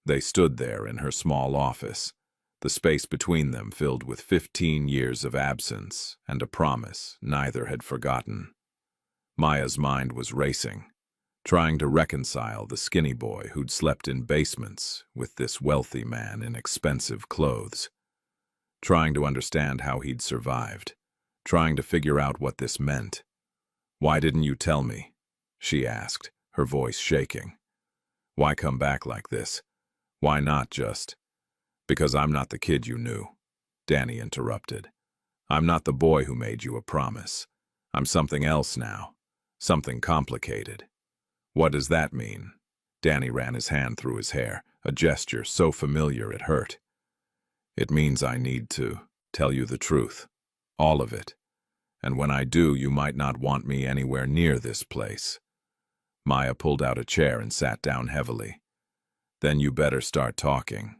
S1: They stood there in her small office, the space between them filled with 15 years of absence and a promise neither had forgotten. Maya's mind was racing, trying to reconcile the skinny boy who'd slept in basements with this wealthy man in expensive clothes, trying to understand how he'd survived, trying to figure out what this meant. "Why didn't you tell me?" she asked, her voice shaking. "Why come back like this? Why not just—" "Because I'm not the kid you knew," Danny interrupted. "I'm not the boy who made you a promise. I'm something else now. Something complicated." "What does that mean?" Danny ran his hand through his hair, a gesture so familiar it hurt. "It means I need to tell you the truth. All of it. And when I do, you might not want me anywhere near this place." Maya pulled out a chair and sat down heavily. "Then you better start talking."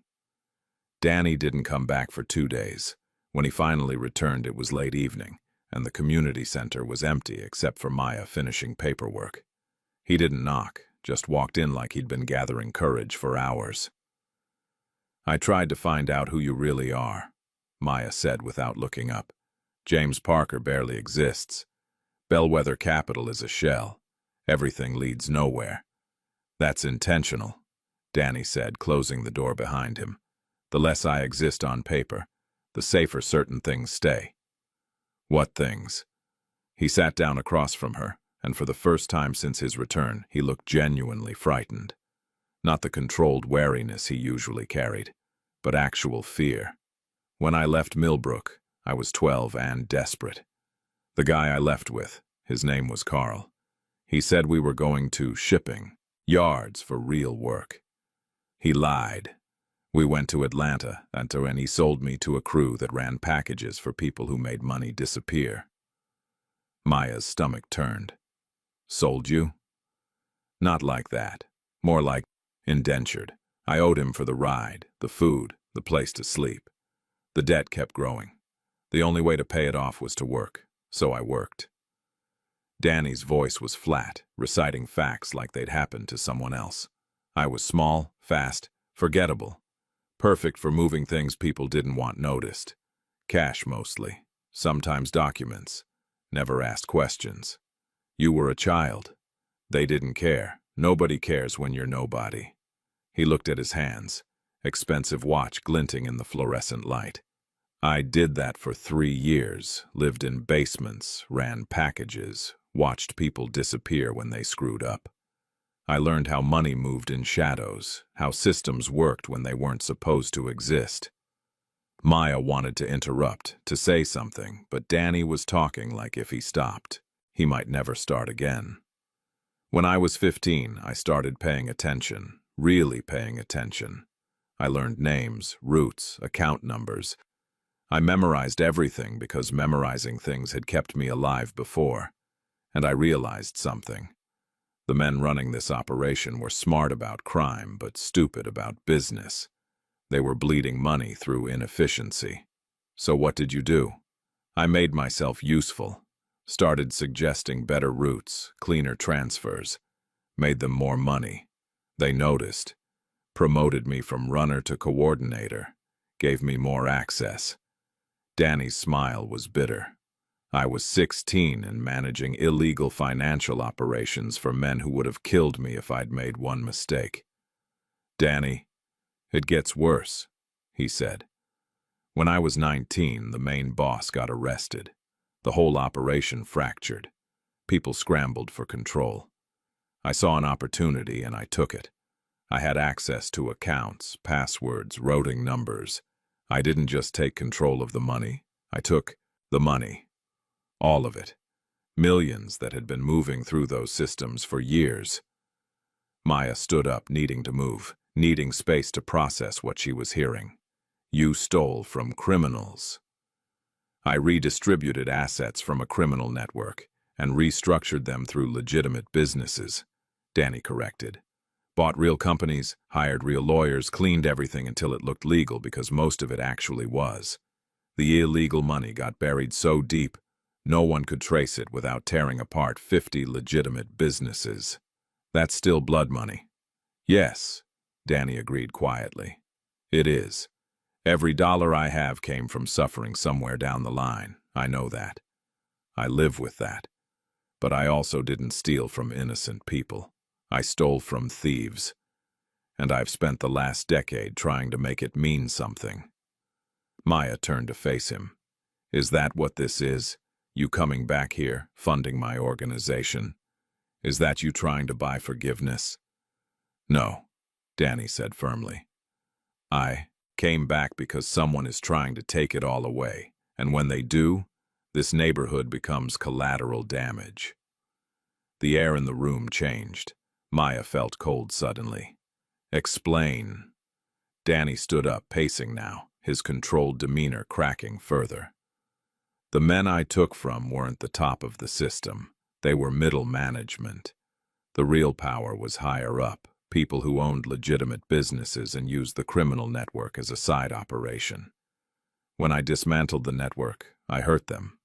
S1: Danny didn't come back for 2 days. When he finally returned, it was late evening, and the community center was empty except for Maya finishing paperwork. He didn't knock, just walked in like he'd been gathering courage for hours. "I tried to find out who you really are," Maya said without looking up. "James Parker barely exists. Bellwether Capital is a shell. Everything leads nowhere." "That's intentional," Danny said, closing the door behind him. "The less I exist on paper, the safer certain things stay." "What things?" He sat down across from her, and for the first time since his return, he looked genuinely frightened. Not the controlled wariness he usually carried, but actual fear. "When I left Millbrook, I was 12 and desperate. The guy I left with, his name was Carl. He said we were going to shipping yards for real work. He lied. We went to Atlanta, and he sold me to a crew that ran packages for people who made money disappear." Maya's stomach turned. "Sold you?" "Not like that. More like indentured. I owed him for the ride, the food, the place to sleep. The debt kept growing. The only way to pay it off was to work, so I worked." Danny's voice was flat, reciting facts like they'd happened to someone else. "I was small, fast, forgettable. Perfect for moving things people didn't want noticed. Cash mostly. Sometimes documents. Never asked questions. You were a child. They didn't care. Nobody cares when you're nobody." He looked at his hands, expensive watch glinting in the fluorescent light. "I did that for 3 years, lived in basements, ran packages, watched people disappear when they screwed up. I learned how money moved in shadows, how systems worked when they weren't supposed to exist." Maya wanted to interrupt, to say something, but Danny was talking like if he stopped, he might never start again. "When I was 15, I started paying attention, really paying attention. I learned names, routes, account numbers. I memorized everything because memorizing things had kept me alive before. And I realized something. The men running this operation were smart about crime, but stupid about business. They were bleeding money through inefficiency. So what did you do?" "I made myself useful. Started suggesting better routes, cleaner transfers. Made them more money. They noticed. Promoted me from runner to coordinator. Gave me more access." Danny's smile was bitter. "I was 16 and managing illegal financial operations for men who would have killed me if I'd made one mistake." "Danny, it gets worse," he said. "When I was 19, the main boss got arrested. The whole operation fractured. People scrambled for control. I saw an opportunity and I took it. I had access to accounts, passwords, routing numbers. I didn't just take control of the money. I took the money. All of it. Millions that had been moving through those systems for years." Maya stood up, needing to move, needing space to process what she was hearing. "You stole from criminals." "I redistributed assets from a criminal network and restructured them through legitimate businesses," Danny corrected. "Bought real companies, hired real lawyers, cleaned everything until it looked legal because most of it actually was. The illegal money got buried so deep, no one could trace it without tearing apart 50 legitimate businesses. That's still blood money." "Yes," Danny agreed quietly. "It is. Every dollar I have came from suffering somewhere down the line. I know that. I live with that. But I also didn't steal from innocent people. I stole from thieves. And I've spent the last decade trying to make it mean something." Maya turned to face him. "Is that what this is? You coming back here, funding my organization? Is that you trying to buy forgiveness? No, Danny said firmly. I came back because someone is trying to take it all away, and when they do, this neighborhood becomes collateral damage. The air in the room changed. Maya felt cold suddenly. Explain. Danny stood up, pacing now, his controlled demeanor cracking further. The men I took from weren't the top of the system. They were middle management. The real power was higher up, people who owned legitimate businesses and used the criminal network as a side operation. When I dismantled the network, I hurt them.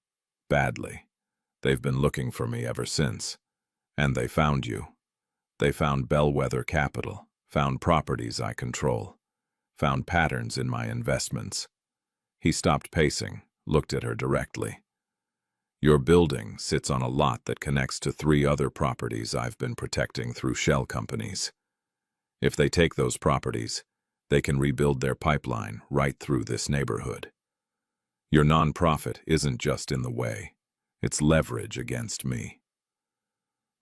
S1: Badly. They've been looking for me ever since. And they found you. They found Bellwether Capital, found properties I control, found patterns in my investments. He stopped pacing, looked at her directly. Your building sits on a lot that connects to 3 other properties I've been protecting through shell companies. If they take those properties, they can rebuild their pipeline right through this neighborhood. Your nonprofit isn't just in the way, it's leverage against me.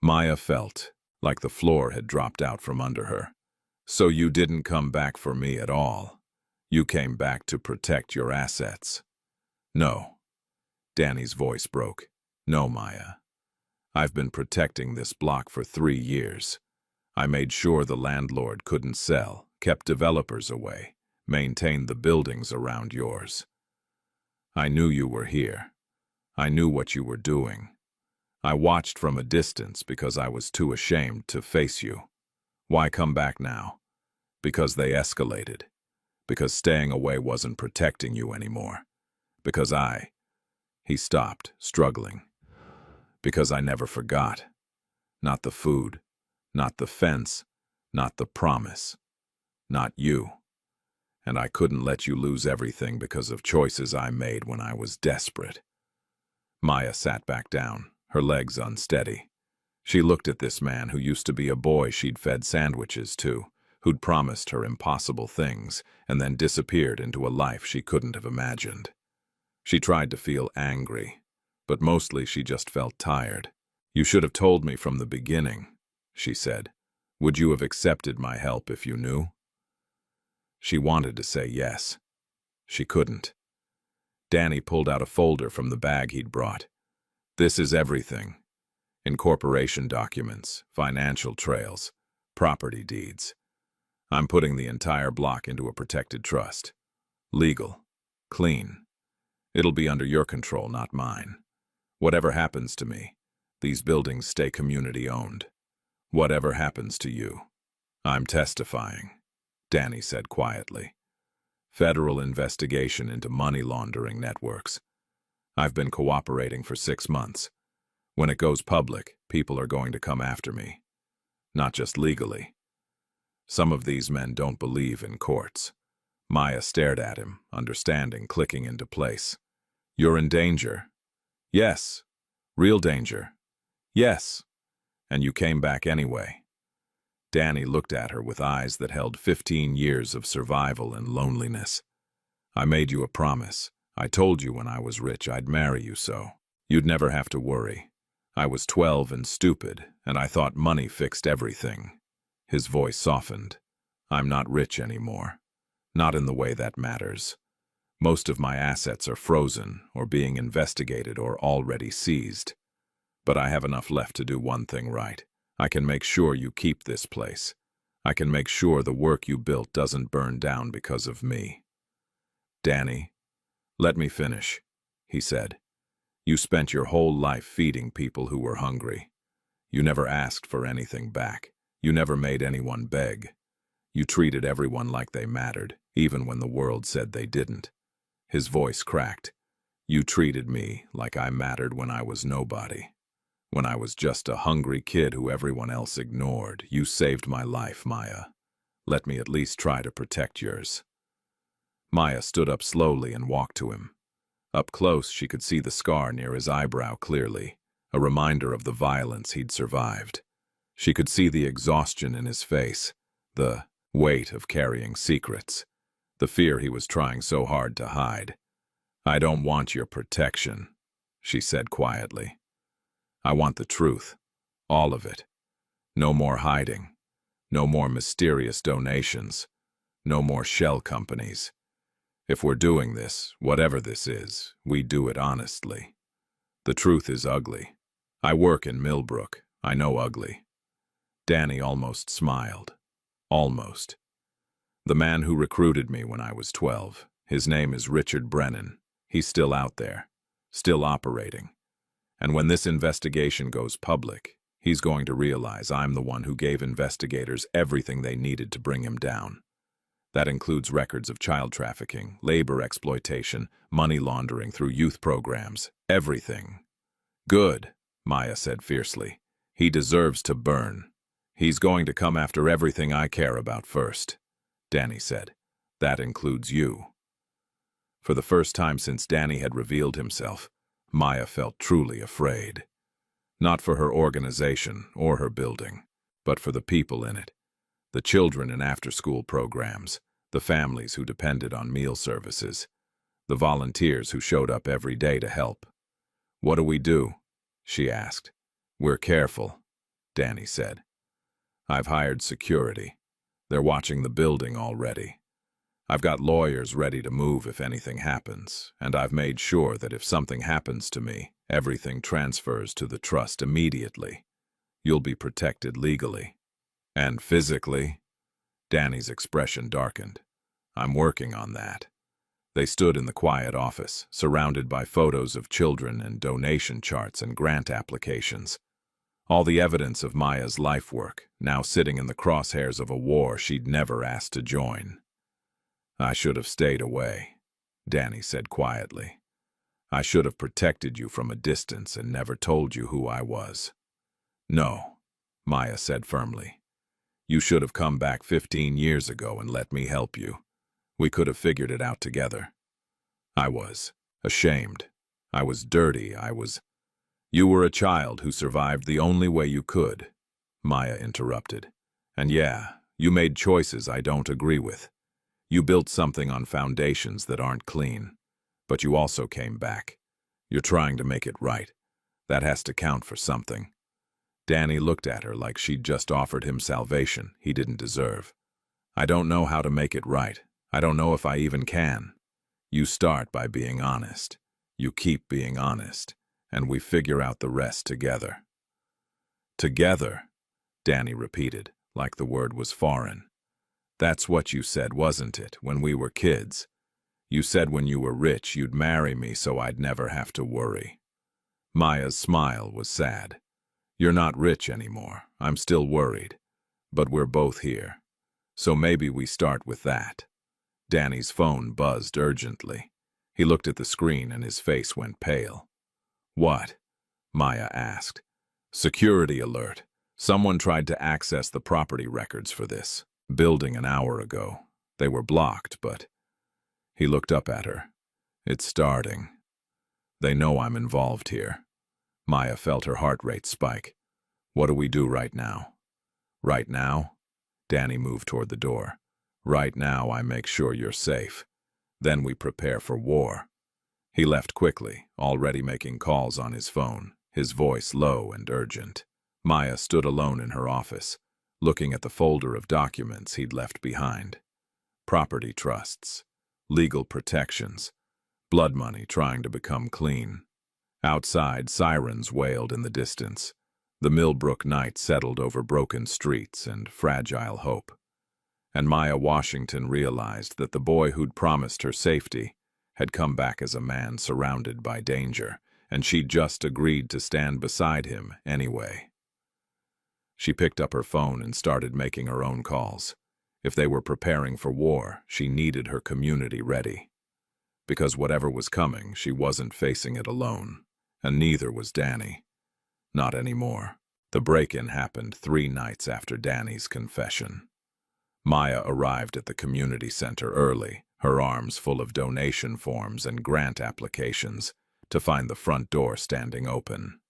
S1: Maya felt like the floor had dropped out from under her. So you didn't come back for me at all. You came back to protect your assets. No. Danny's voice broke. No, Maya. I've been protecting this block for 3 years. I made sure the landlord couldn't sell, kept developers away, maintained the buildings around yours. I knew you were here. I knew what you were doing. I watched from a distance because I was too ashamed to face you. Why come back now? Because they escalated. Because staying away wasn't protecting you anymore. Because He stopped, struggling. Because I never forgot. Not the food, not the fence, not the promise. Not you. And I couldn't let you lose everything because of choices I made when I was desperate. Maya sat back down, her legs unsteady. She looked at this man who used to be a boy she'd fed sandwiches to, who'd promised her impossible things and then disappeared into a life she couldn't have imagined. She tried to feel angry, but mostly she just felt tired. You should have told me from the beginning, she said. Would you have accepted my help if you knew? She wanted to say yes. She couldn't. Danny pulled out a folder from the bag he'd brought. This is everything. Incorporation documents, financial trails, property deeds. I'm putting the entire block into a protected trust. Legal. Clean. It'll be under your control, not mine. Whatever happens to me, these buildings stay community-owned. Whatever happens to you, I'm testifying, Danny said quietly. Federal investigation into money laundering networks. I've been cooperating for 6 months. When it goes public, people are going to come after me. Not just legally. Some of these men don't believe in courts. Maya stared at him, understanding clicking into place. You're in danger. Yes. Real danger. Yes. And you came back anyway. Danny looked at her with eyes that held 15 years of survival and loneliness. I made you a promise. I told you when I was rich I'd marry you so. You'd never have to worry. I was 12 and stupid, and I thought money fixed everything. His voice softened. I'm not rich anymore. Not in the way that matters. Most of my assets are frozen or being investigated or already seized. But I have enough left to do one thing right. I can make sure you keep this place. I can make sure the work you built doesn't burn down because of me. Danny, let me finish, he said. You spent your whole life feeding people who were hungry. You never asked for anything back. You never made anyone beg. You treated everyone like they mattered, even when the world said they didn't. His voice cracked. You treated me like I mattered when I was nobody. When I was just a hungry kid who everyone else ignored. You saved my life, Maya. Let me at least try to protect yours. Maya stood up slowly and walked to him. Up close, she could see the scar near his eyebrow clearly, a reminder of the violence he'd survived. She could see the exhaustion in his face, the weight of carrying secrets, the fear he was trying so hard to hide. I don't want your protection, she said quietly. I want the truth. All of it. No more hiding. No more mysterious donations. No more shell companies. If we're doing this, whatever this is, we do it honestly. The truth is ugly. I work in Millbrook. I know ugly. Danny almost smiled. Almost. The man who recruited me when I was 12. His name is Richard Brennan. He's still out there. Still operating. And when this investigation goes public, he's going to realize I'm the one who gave investigators everything they needed to bring him down. That includes records of child trafficking, labor exploitation, money laundering through youth programs, everything. Good, Maya said fiercely. He deserves to burn. He's going to come after everything I care about first. Danny said. That includes you. For the first time since Danny had revealed himself, Maya felt truly afraid. Not for her organization or her building, but for the people in it. The children in after-school programs, the families who depended on meal services, the volunteers who showed up every day to help. What do we do? She asked. We're careful, Danny said. I've hired security. They're watching the building already. I've got lawyers ready to move if anything happens, and I've made sure that if something happens to me, everything transfers to the trust immediately. You'll be protected legally. And physically? Danny's expression darkened. I'm working on that. They stood in the quiet office, surrounded by photos of children and donation charts and grant applications. All the evidence of Maya's life work, now sitting in the crosshairs of a war she'd never asked to join. I should have stayed away, Danny said quietly. I should have protected you from a distance and never told you who I was. No, Maya said firmly. You should have come back 15 years ago and let me help you. We could have figured it out together. I was ashamed. I was dirty. You were a child who survived the only way you could, Maya interrupted. And yeah, you made choices I don't agree with. You built something on foundations that aren't clean. But you also came back. You're trying to make it right. That has to count for something. Danny looked at her like she'd just offered him salvation he didn't deserve. I don't know how to make it right. I don't know if I even can. You start by being honest. You keep being honest. And we figure out the rest together. Together, Danny repeated, like the word was foreign. That's what you said, wasn't it, when we were kids? You said when you were rich you'd marry me so I'd never have to worry. Maya's smile was sad. You're not rich anymore. I'm still worried. But we're both here. So maybe we start with that. Danny's phone buzzed urgently. He looked at the screen and his face went pale. What? Maya asked. Security alert. Someone tried to access the property records for this building an hour ago. They were blocked, but... He looked up at her. It's starting. They know I'm involved here. Maya felt her heart rate spike. What do we do right now? Right now? Danny moved toward the door. Right now I make sure you're safe. Then we prepare for war. He left quickly, already making calls on his phone, his voice low and urgent. Maya stood alone in her office, looking at the folder of documents he'd left behind. Property trusts, legal protections, blood money trying to become clean. Outside, sirens wailed in the distance. The Millbrook night settled over broken streets and fragile hope. And Maya Washington realized that the boy who'd promised her safety had come back as a man surrounded by danger, and she'd just agreed to stand beside him anyway. She picked up her phone and started making her own calls. If they were preparing for war, she needed her community ready. Because whatever was coming, she wasn't facing it alone, and neither was Danny. Not anymore. The break-in happened 3 nights after Danny's confession. Maya arrived at the community center early, her arms full of donation forms and grant applications, to find the front door standing open.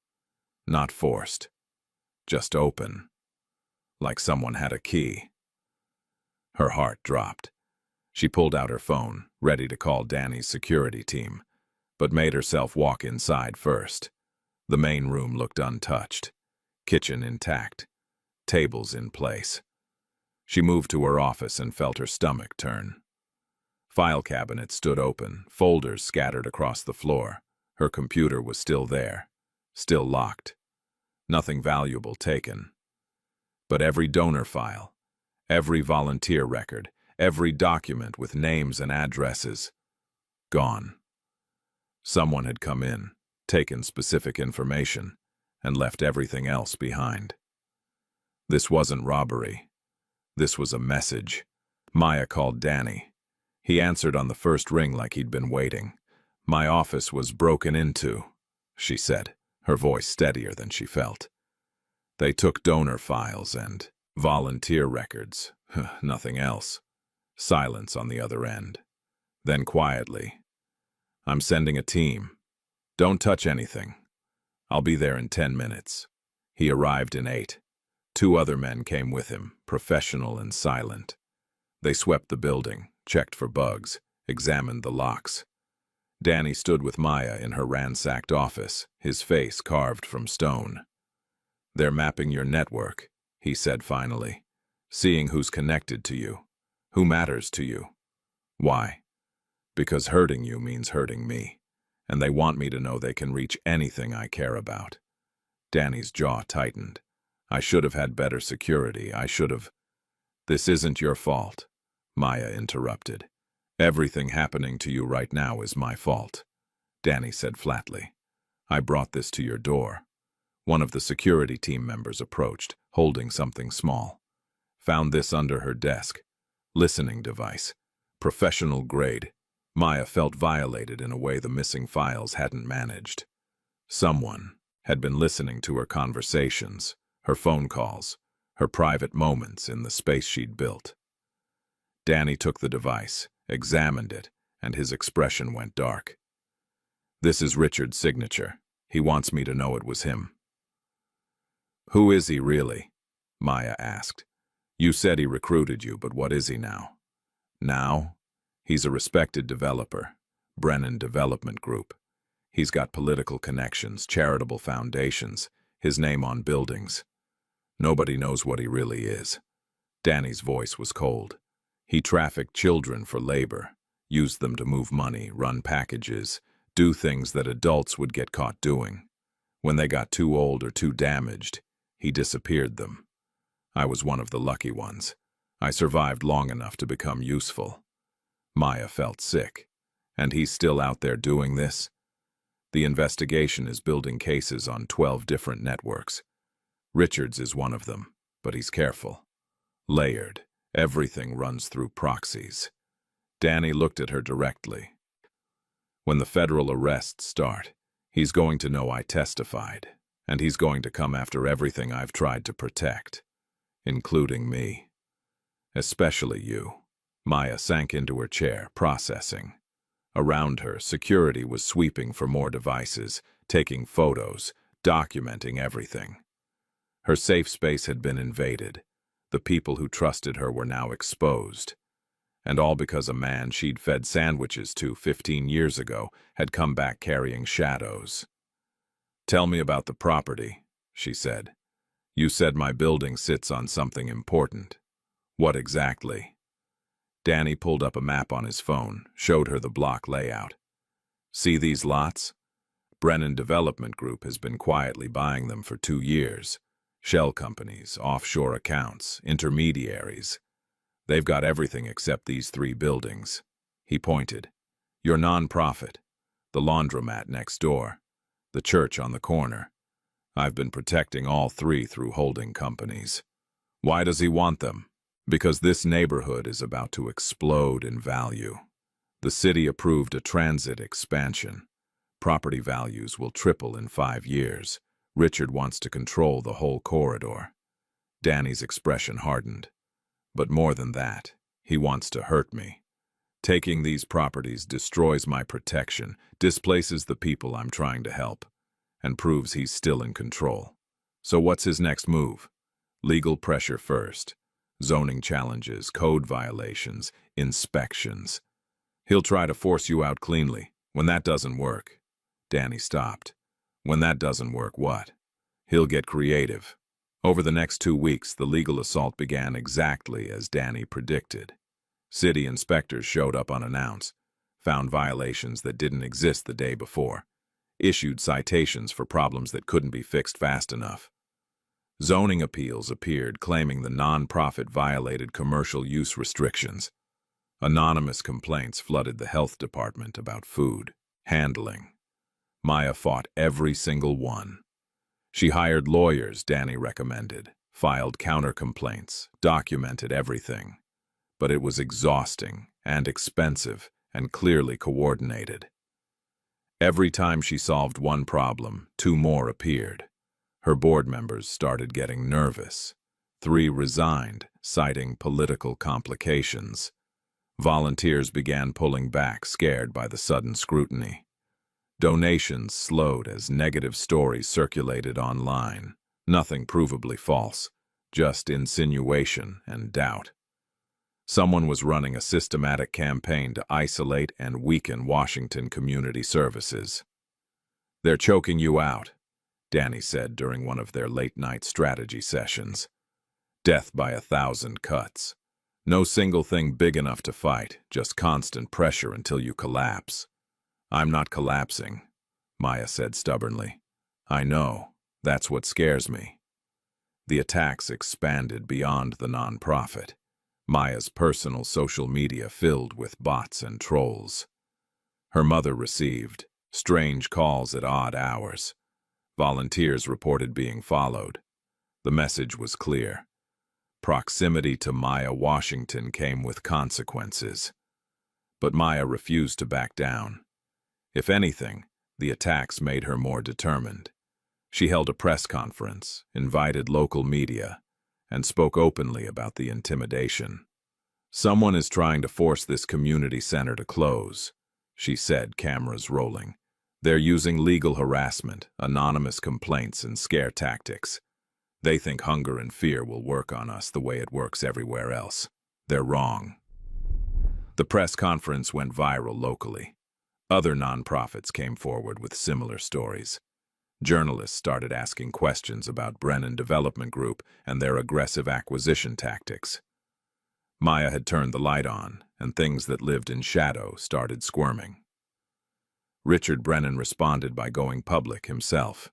S1: Not forced. Just open. Like someone had a key. Her heart dropped. She pulled out her phone, ready to call Danny's security team. but made herself walk inside first. The main room looked untouched. Kitchen intact. Tables in place. She moved to her office and felt her stomach turn. File cabinet stood open, folders scattered across the floor. Her computer was still there, still locked. Nothing valuable taken. But every donor file, every volunteer record, every document with names and addresses, gone. Someone had come in, taken specific information, and left everything else behind. This wasn't robbery. This was a message. Maya called Danny. He answered on the first ring like he'd been waiting. "My office was broken into," she said, her voice steadier than she felt. "They took donor files and volunteer records. Nothing else." Silence on the other end. Then quietly, "I'm sending a team. Don't touch anything. I'll be there in 10 minutes. He arrived in 8. 2 other men came with him, professional and silent. They swept the building, checked for bugs, examined the locks. Danny stood with Maya in her ransacked office, his face carved from stone. "They're mapping your network," he said finally, "seeing who's connected to you, who matters to you. Why? Because hurting you means hurting me, and they want me to know they can reach anything I care about." Danny's jaw tightened. "I should have had better security. I should have—" "This isn't your fault," Maya interrupted. "Everything happening to you right now is my fault," Danny said flatly. "I brought this to your door." One of the security team members approached, holding something small. Found this under her desk. Listening device. Professional grade. Maya felt violated in a way the missing files hadn't managed. Someone had been listening to her conversations, her phone calls, her private moments in the space she'd built. Danny took the device, examined it, and his expression went dark. "This is Richard's signature. He wants me to know it was him." "Who is he really?" Maya asked. "You said he recruited you, but what is he now?" "Now? He's a respected developer, Brennan Development Group. He's got political connections, charitable foundations, his name on buildings. Nobody knows what he really is." Danny's voice was cold. "He trafficked children for labor, used them to move money, run packages, do things that adults would get caught doing. When they got too old or too damaged, he disappeared them. I was one of the lucky ones. I survived long enough to become useful." Maya felt sick. "And he's still out there doing this?" "The investigation is building cases on 12 different networks. Richard's is one of them, but he's careful. Layered. Everything runs through proxies." Danny looked at her directly. "When the federal arrests start, he's going to know I testified, and he's going to come after everything I've tried to protect, including me. Especially you." Maya sank into her chair, processing. Around her, security was sweeping for more devices, taking photos, documenting everything. Her safe space had been invaded. The people who trusted her were now exposed. And all because a man she'd fed sandwiches to 15 years ago had come back carrying shadows. "Tell me about the property," she said. "You said my building sits on something important. What exactly?" Danny pulled up a map on his phone, showed her the block layout. "See these lots? Brennan Development Group has been quietly buying them for 2 years. Shell companies, offshore accounts, intermediaries. They've got everything except these 3 buildings." He pointed. "Your nonprofit, the laundromat next door, the church on the corner. I've been protecting all 3 through holding companies." "Why does he want them?" "Because this neighborhood is about to explode in value. The city approved a transit expansion. Property values will triple in 5 years. Richard wants to control the whole corridor." Danny's expression hardened. "But more than that, he wants to hurt me. Taking these properties destroys my protection, displaces the people I'm trying to help, and proves he's still in control. So what's his next move? Legal pressure first. Zoning challenges, code violations, inspections. He'll try to force you out cleanly, When that doesn't work, Danny stopped. When that doesn't work, what? He'll get creative. Over the next 2 weeks, the legal assault began exactly as Danny predicted. City inspectors showed up unannounced, found violations that didn't exist the day before, issued citations for problems that couldn't be fixed fast enough. Zoning appeals appeared claiming the nonprofit violated commercial use restrictions. Anonymous complaints flooded the health department about food handling. Maya fought every single one. She hired lawyers Danny recommended, filed counter-complaints, documented everything. But it was exhausting and expensive and clearly coordinated. Every time she solved one problem, 2 more appeared. Her board members started getting nervous. 3 resigned, citing political complications. Volunteers began pulling back, scared by the sudden scrutiny. Donations slowed as negative stories circulated online. Nothing provably false, just insinuation and doubt. Someone was running a systematic campaign to isolate and weaken Washington community services. "They're choking you out," Danny said during one of their late-night strategy sessions. "Death by 1,000 cuts. No single thing big enough to fight, just constant pressure until you collapse." "I'm not collapsing," Maya said stubbornly. "I know. That's what scares me." The attacks expanded beyond the nonprofit. Maya's personal social media filled with bots and trolls. Her mother received strange calls at odd hours. Volunteers reported being followed. The message was clear. Proximity to Maya Washington came with consequences. But Maya refused to back down. If anything, the attacks made her more determined. She held a press conference, invited local media, and spoke openly about the intimidation. "Someone is trying to force this community center to close," she said, cameras rolling. "They're using legal harassment, anonymous complaints, and scare tactics. They think hunger and fear will work on us the way it works everywhere else. They're wrong." The press conference went viral locally. Other nonprofits came forward with similar stories. Journalists started asking questions about Brennan Development Group and their aggressive acquisition tactics. Maya had turned the light on, and things that lived in shadow started squirming. Richard Brennan responded by going public himself.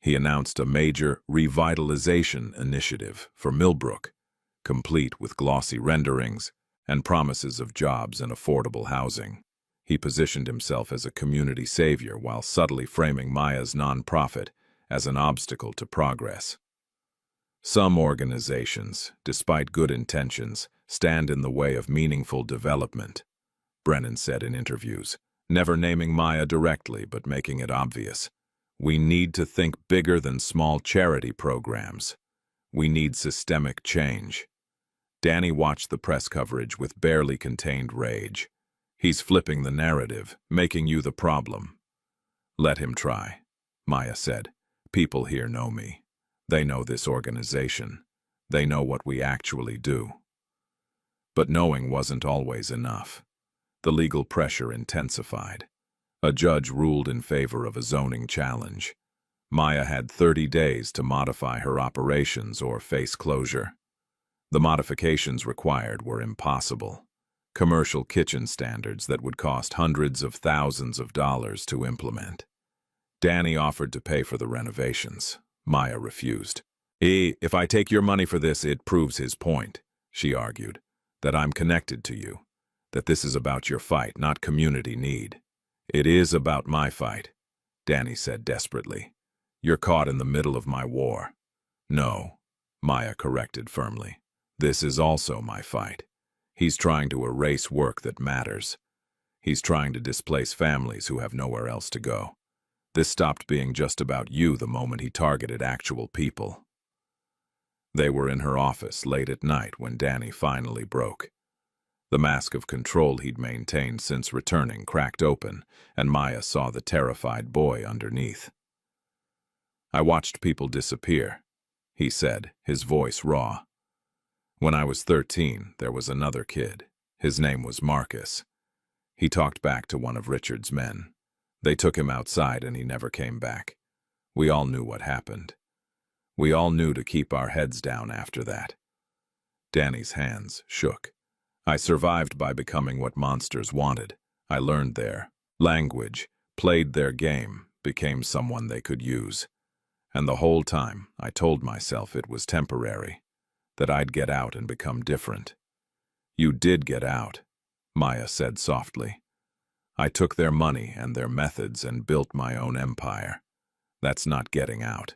S1: He announced a major revitalization initiative for Millbrook, complete with glossy renderings and promises of jobs and affordable housing. He positioned himself as a community savior while subtly framing Maya's nonprofit as an obstacle to progress. "Some organizations, despite good intentions, stand in the way of meaningful development," Brennan said in interviews, never naming Maya directly but making it obvious. "We need to think bigger than small charity programs. We need systemic change." Danny watched the press coverage with barely contained rage. "He's flipping the narrative, making you the problem." "Let him try," Maya said. "People here know me. They know this organization. They know what we actually do." But knowing wasn't always enough. The legal pressure intensified. A judge ruled in favor of a zoning challenge. Maya had 30 days to modify her operations or face closure. The modifications required were impossible. Commercial kitchen standards that would cost hundreds of thousands of dollars to implement. Danny offered to pay for the renovations. Maya refused. If I take your money for this, it proves his point," she argued, "that I'm connected to you, that this is about your fight, not community need." "It is about my fight," Danny said desperately. "You're caught in the middle of my war." "No," Maya corrected firmly. "This is also my fight. He's trying to erase work that matters. He's trying to displace families who have nowhere else to go. This stopped being just about you the moment he targeted actual people." They were in her office late at night when Danny finally broke. The mask of control he'd maintained since returning cracked open, and Maya saw the terrified boy underneath. "I watched people disappear," he said, his voice raw. "When I was 13, there was another kid. His name was Marcus. He talked back to one of Richard's men. They took him outside and he never came back. We all knew what happened. We all knew to keep our heads down after that. Danny's hands shook. I survived by becoming what monsters wanted. I learned their language, played their game, became someone they could use. And the whole time, I told myself it was temporary, that I'd get out and become different. You did get out, Maya said softly. I took their money and their methods and built my own empire. That's not getting out.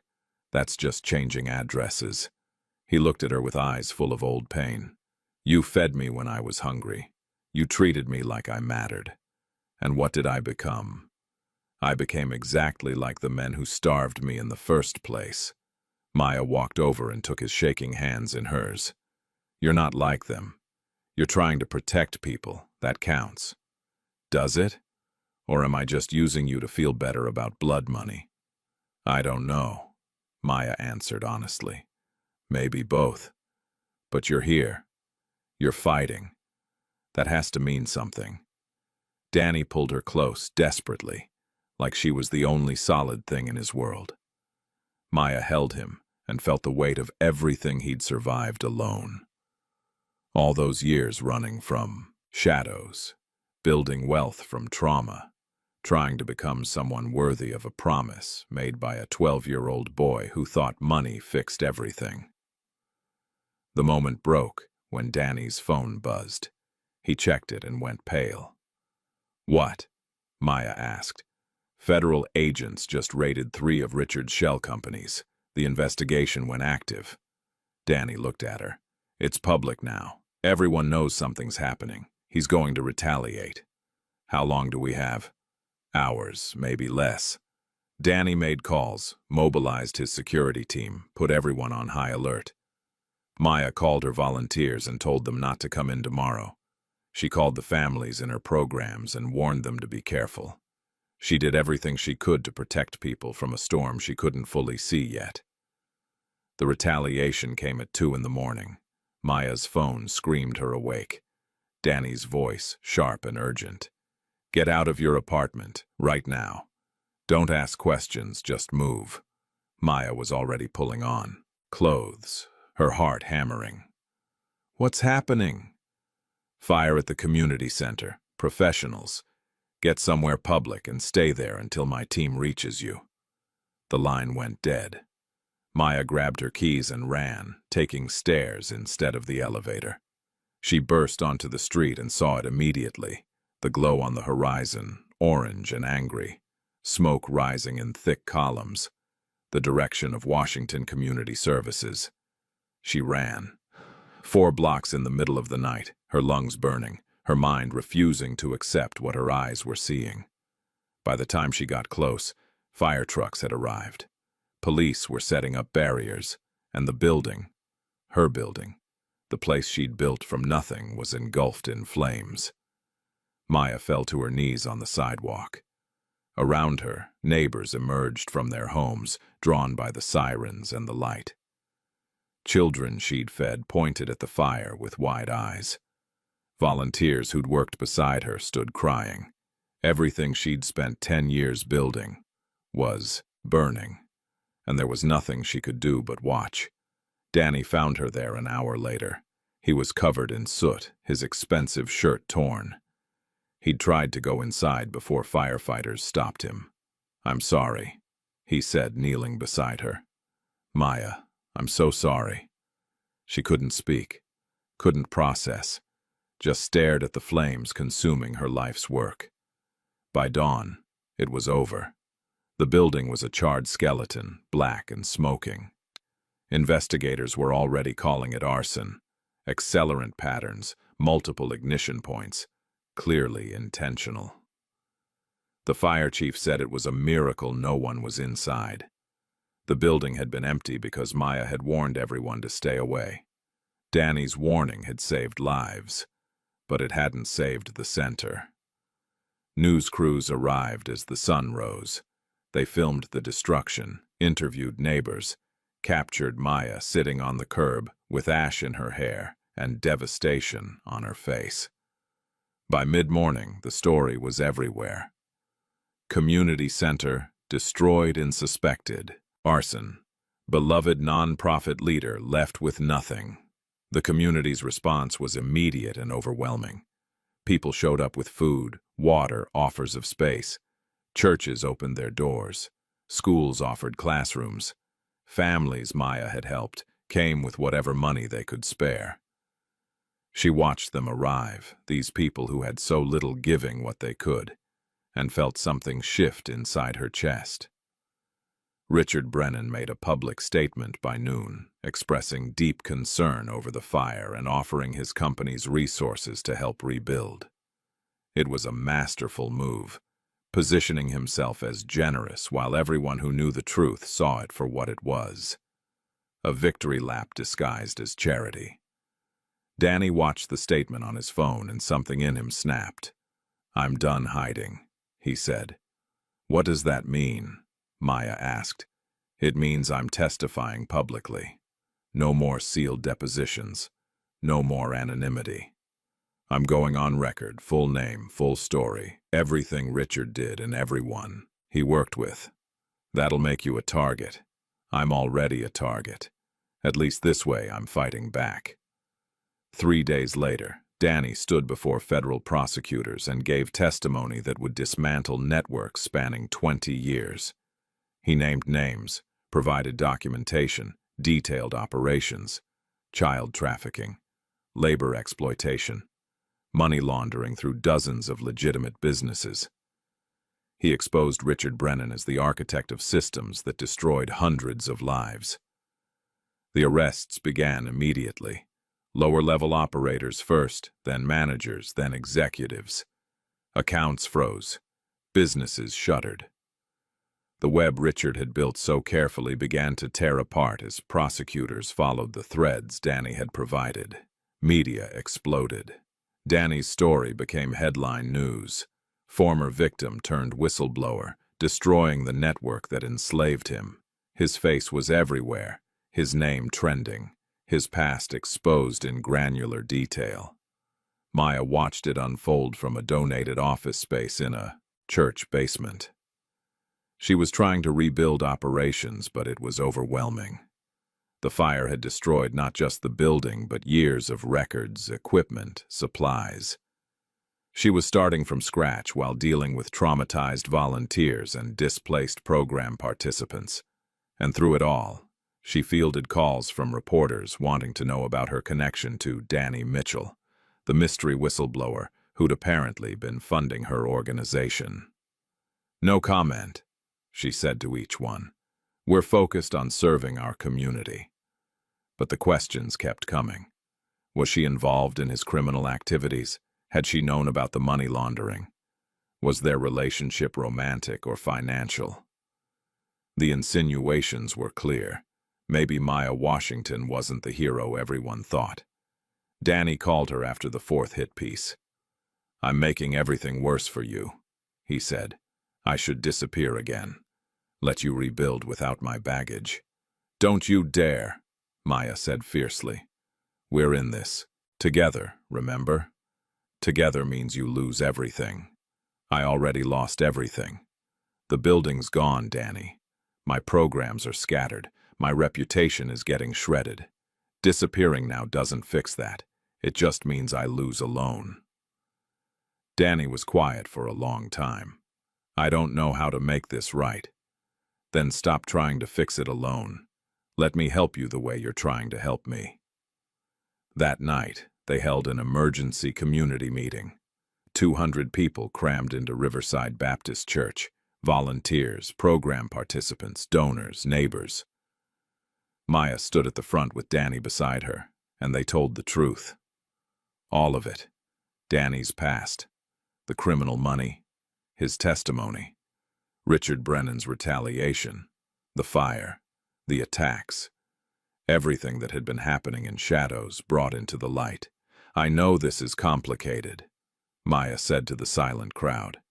S1: That's just changing addresses. He looked at her with eyes full of old pain. You fed me when I was hungry. You treated me like I mattered. And what did I become? I became exactly like the men who starved me in the first place. Maya walked over and took his shaking hands in hers. You're not like them. You're trying to protect people. That counts. Does it? Or am I just using you to feel better about blood money? I don't know, Maya answered honestly. Maybe both. But you're here. You're fighting. That has to mean something. Danny pulled her close, desperately, like she was the only solid thing in his world. Maya held him and felt the weight of everything he'd survived alone. All those years running from shadows, building wealth from trauma, trying to become someone worthy of a promise made by a 12-year-old boy who thought money fixed everything. The moment broke when Danny's phone buzzed. He checked it and went pale. What? Maya asked. Federal agents just raided 3 of Richard's shell companies. The investigation went active. Danny looked at her. It's public now. Everyone knows something's happening. He's going to retaliate. How long do we have? Hours, maybe less. Danny made calls, mobilized his security team, put everyone on high alert. Maya called her volunteers and told them not to come in tomorrow. She called the families in her programs and warned them to be careful. She did everything she could to protect people from a storm she couldn't fully see yet. The retaliation came at 2 a.m. Maya's phone screamed her awake. Danny's voice, sharp and urgent. Get out of your apartment, right now. Don't ask questions, just move. Maya was already pulling on. Clothes, her heart hammering. What's happening? Fire at the community center. Professionals. Get somewhere public and stay there until my team reaches you. The line went dead. Maya grabbed her keys and ran, taking stairs instead of the elevator. She burst onto the street and saw it immediately. The glow on the horizon, orange and angry. Smoke rising in thick columns. The direction of Washington Community Services. She ran. 4 blocks in the middle of the night, her lungs burning, her mind refusing to accept what her eyes were seeing. By the time she got close, fire trucks had arrived. Police were setting up barriers, and the building, her building, the place she'd built from nothing, was engulfed in flames. Maya fell to her knees on the sidewalk. Around her, neighbors emerged from their homes, drawn by the sirens and the light. Children she'd fed pointed at the fire with wide eyes. Volunteers who'd worked beside her stood crying. Everything she'd spent 10 years building was burning, and there was nothing she could do but watch. Danny found her there an hour later. He was covered in soot, his expensive shirt torn. He'd tried to go inside before firefighters stopped him. I'm sorry, he said, kneeling beside her. Maya, I'm so sorry. She couldn't speak, couldn't process, just stared at the flames consuming her life's work. By dawn, it was over. The building was a charred skeleton, black and smoking. Investigators were already calling it arson. Accelerant patterns, multiple ignition points, clearly intentional. The fire chief said it was a miracle no one was inside. The building had been empty because Maya had warned everyone to stay away. Danny's warning had saved lives, but it hadn't saved the center. News crews arrived as the sun rose. They filmed the destruction, interviewed neighbors, captured Maya sitting on the curb with ash in her hair and devastation on her face. By mid-morning, the story was everywhere. Community center, destroyed and suspected. Arson. Beloved non-profit leader left with nothing. The community's response was immediate and overwhelming. People showed up with food, water, offers of space. Churches opened their doors. Schools offered classrooms. Families Maya had helped came with whatever money they could spare. She watched them arrive, these people who had so little giving what they could, and felt something shift inside her chest. Richard Brennan made a public statement by noon, expressing deep concern over the fire and offering his company's resources to help rebuild. It was a masterful move, positioning himself as generous while everyone who knew the truth saw it for what it was. A victory lap disguised as charity. Danny watched the statement on his phone and something in him snapped. "I'm done hiding," he said. "What does that mean?" Maya asked. "It means I'm testifying publicly. No more sealed depositions. No more anonymity. I'm going on record, full name, full story, everything Richard did and everyone he worked with. That'll make you a target. I'm already a target. At least this way I'm fighting back." 3 days later, Danny stood before federal prosecutors and gave testimony that would dismantle networks spanning 20 years. He named names, provided documentation, detailed operations, child trafficking, labor exploitation, money laundering through dozens of legitimate businesses. He exposed Richard Brennan as the architect of systems that destroyed hundreds of lives. The arrests began immediately. Lower-level operators first, then managers, then executives. Accounts froze. Businesses shuttered. The web Richard had built so carefully began to tear apart as prosecutors followed the threads Danny had provided. Media exploded. Danny's story became headline news. Former victim turned whistleblower, destroying the network that enslaved him. His face was everywhere, his name trending, his past exposed in granular detail. Maya watched it unfold from a donated office space in a church basement. She was trying to rebuild operations, but it was overwhelming. The fire had destroyed not just the building, but years of records, equipment, supplies. She was starting from scratch while dealing with traumatized volunteers and displaced program participants. And through it all, she fielded calls from reporters wanting to know about her connection to Danny Mitchell, the mystery whistleblower who'd apparently been funding her organization. "No comment," she said to each one. "We're focused on serving our community." But the questions kept coming. Was she involved in his criminal activities? Had she known about the money laundering? Was their relationship romantic or financial? The insinuations were clear. Maybe Maya Washington wasn't the hero everyone thought. Danny called her after the fourth hit piece. "I'm making everything worse for you," he said. "I should disappear again. Let you rebuild without my baggage." "Don't you dare," Maya said fiercely. "We're in this. Together, remember? Together means you lose everything. I already lost everything. The building's gone, Danny. My programs are scattered. My reputation is getting shredded. Disappearing now doesn't fix that. It just means I lose alone." Danny was quiet for a long time. "I don't know how to make this right." "Then stop trying to fix it alone. Let me help you the way you're trying to help me." That night, they held an emergency community meeting. 200 people crammed into Riverside Baptist Church. Volunteers, program participants, donors, neighbors. Maya stood at the front with Danny beside her, and they told the truth. All of it. Danny's past, the criminal money, his testimony, Richard Brennan's retaliation, the fire, the attacks, everything that had been happening in shadows brought into the light. "I know this is complicated," Maya said to the silent crowd.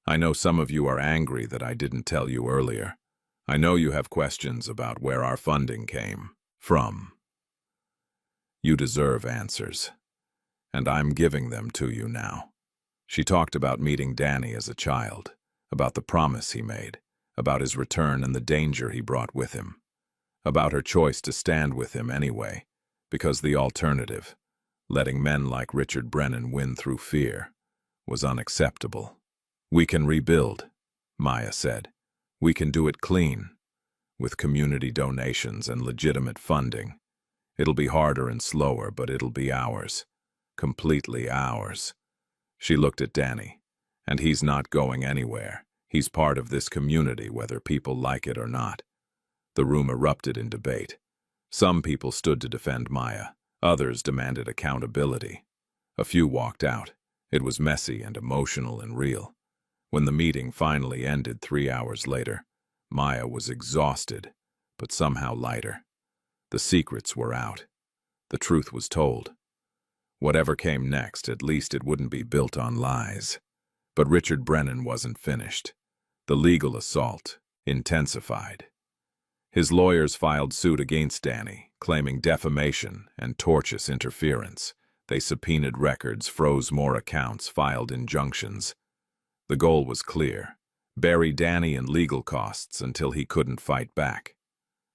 S1: "I know some of you are angry that I didn't tell you earlier. I know you have questions about where our funding came from. You deserve answers, and I'm giving them to you now." She talked about meeting Danny as a child, about the promise he made, about his return and the danger he brought with him, about her choice to stand with him anyway, because the alternative, letting men like Richard Brennan win through fear, was unacceptable. "We can rebuild," Maya said. "We can do it clean, with community donations and legitimate funding. It'll be harder and slower, but it'll be ours. Completely ours." She looked at Danny. "And he's not going anywhere. He's part of this community, whether people like it or not." The room erupted in debate. Some people stood to defend Maya. Others demanded accountability. A few walked out. It was messy and emotional and real. When the meeting finally ended 3 hours later, Maya was exhausted, but somehow lighter. The secrets were out. The truth was told. Whatever came next, at least it wouldn't be built on lies. But Richard Brennan wasn't finished. The legal assault intensified. His lawyers filed suit against Danny, claiming defamation and tortious interference. They subpoenaed records, froze more accounts, filed injunctions. The goal was clear: bury Danny in legal costs until he couldn't fight back.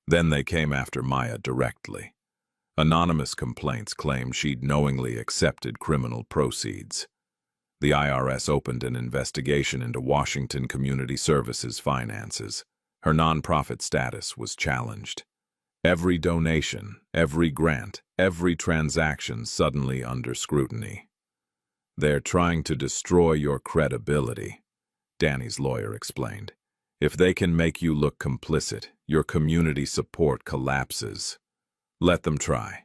S1: Then they came after Maya directly. Anonymous complaints claimed she'd knowingly accepted criminal proceeds. The IRS opened an investigation into Washington Community Services finances. Her nonprofit status was challenged. Every donation, every grant, every transaction suddenly under scrutiny. "They're trying to destroy your credibility," Danny's lawyer explained. "If they can make you look complicit, your community support collapses." "Let them try,"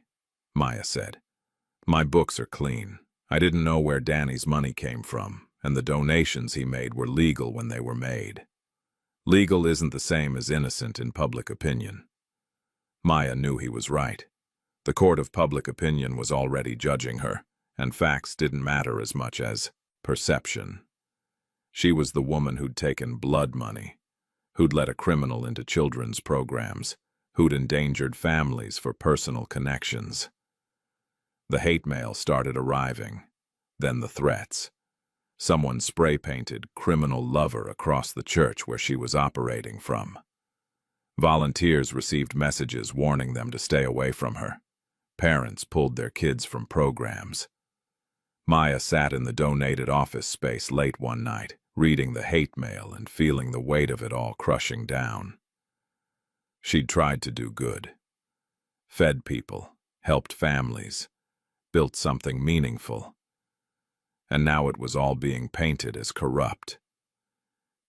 S1: Maya said. "My books are clean. I didn't know where Danny's money came from, and the donations he made were legal when they were made." Legal isn't the same as innocent in public opinion. Maya knew he was right. The court of public opinion was already judging her, and facts didn't matter as much as perception. She was the woman who'd taken blood money, who'd let a criminal into children's programs, who'd endangered families for personal connections. The hate mail started arriving, then the threats. Someone spray-painted "criminal lover" across the church where she was operating from. Volunteers received messages warning them to stay away from her. Parents pulled their kids from programs. Maya sat in the donated office space late one night, reading the hate mail and feeling the weight of it all crushing down. She'd tried to do good. Fed people, helped families, built something meaningful. And now it was all being painted as corrupt.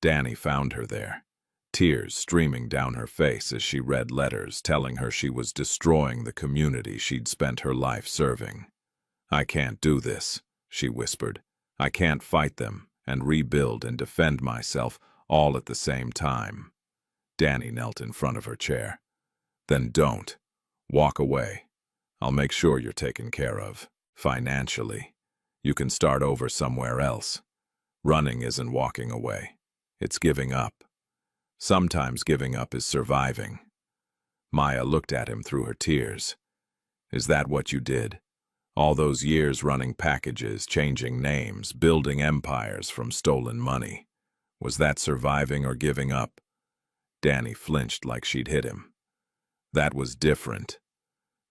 S1: Danny found her there, tears streaming down her face as she read letters telling her she was destroying the community she'd spent her life serving. "I can't do this," she whispered. "I can't fight them and rebuild and defend myself all at the same time." Danny knelt in front of her chair. "Then don't. Walk away. I'll make sure you're taken care of, financially. You can start over somewhere else. Running isn't walking away. It's giving up. Sometimes giving up is surviving." Maya looked at him through her tears. "Is that what you did? All those years running packages, changing names, building empires from stolen money. Was that surviving or giving up?" Danny flinched like she'd hit him. "That was different."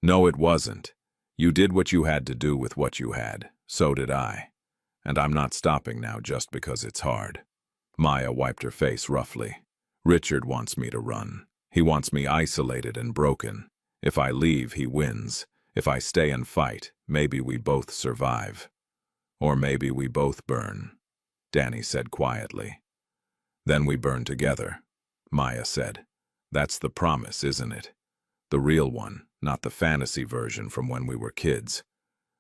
S1: "No, it wasn't. You did what you had to do with what you had. So did I. And I'm not stopping now just because it's hard." Maya wiped her face roughly. "Richard wants me to run. He wants me isolated and broken. If I leave, he wins. If I stay and fight, maybe we both survive. Or maybe we both burn," Danny said quietly. "Then we burn together," Maya said. "That's the promise, isn't it? The real one, not the fantasy version from when we were kids.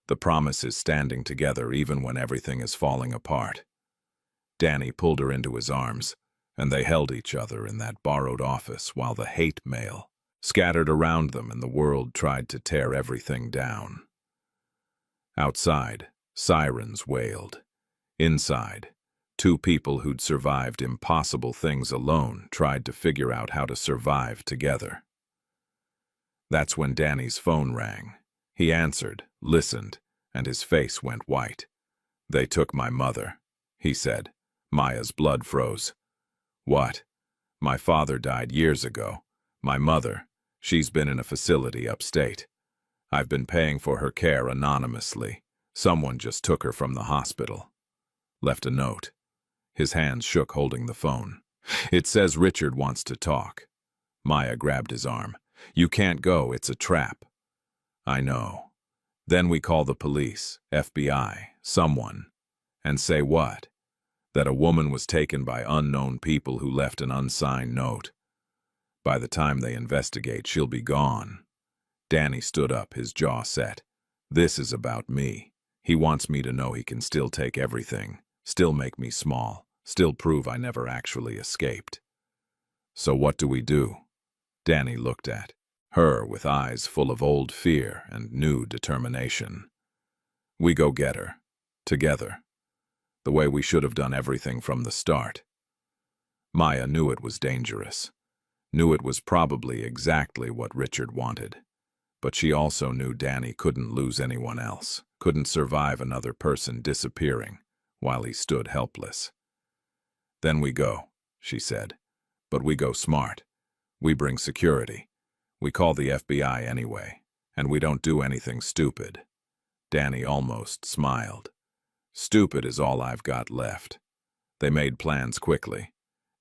S1: The promise is standing together even when everything is falling apart." Danny pulled her into his arms, and they held each other in that borrowed office while the hate mail scattered around them and the world tried to tear everything down. Outside, sirens wailed. Inside, two people who'd survived impossible things alone tried to figure out how to survive together. That's when Danny's phone rang. He answered, listened, and his face went white. "They took my mother," he said. Maya's blood froze. What? My father died years ago. My mother, she's been in a facility upstate. I've been paying for her care anonymously. Someone just took her from the hospital. Left a note. His hands shook holding the phone. It says Richard wants to talk. Maya grabbed his arm. You can't go, it's a trap. I know. Then we call the police, FBI, someone. And say what? That a woman was taken by unknown people who left an unsigned note. By the time they investigate, she'll be gone. Danny stood up, his jaw set. This is about me. He wants me to know he can still take everything, still make me small, still prove I never actually escaped. So what do we do? Danny looked at her with eyes full of old fear and new determination. We go get her. Together. The way we should have done everything from the start. Maya knew it was dangerous. Knew it was probably exactly what Richard wanted. But she also knew Danny couldn't lose anyone else, couldn't survive another person disappearing while he stood helpless. Then we go, she said. But we go smart. We bring security. We call the FBI anyway, and we don't do anything stupid. Danny almost smiled. Stupid is all I've got left. They made plans quickly.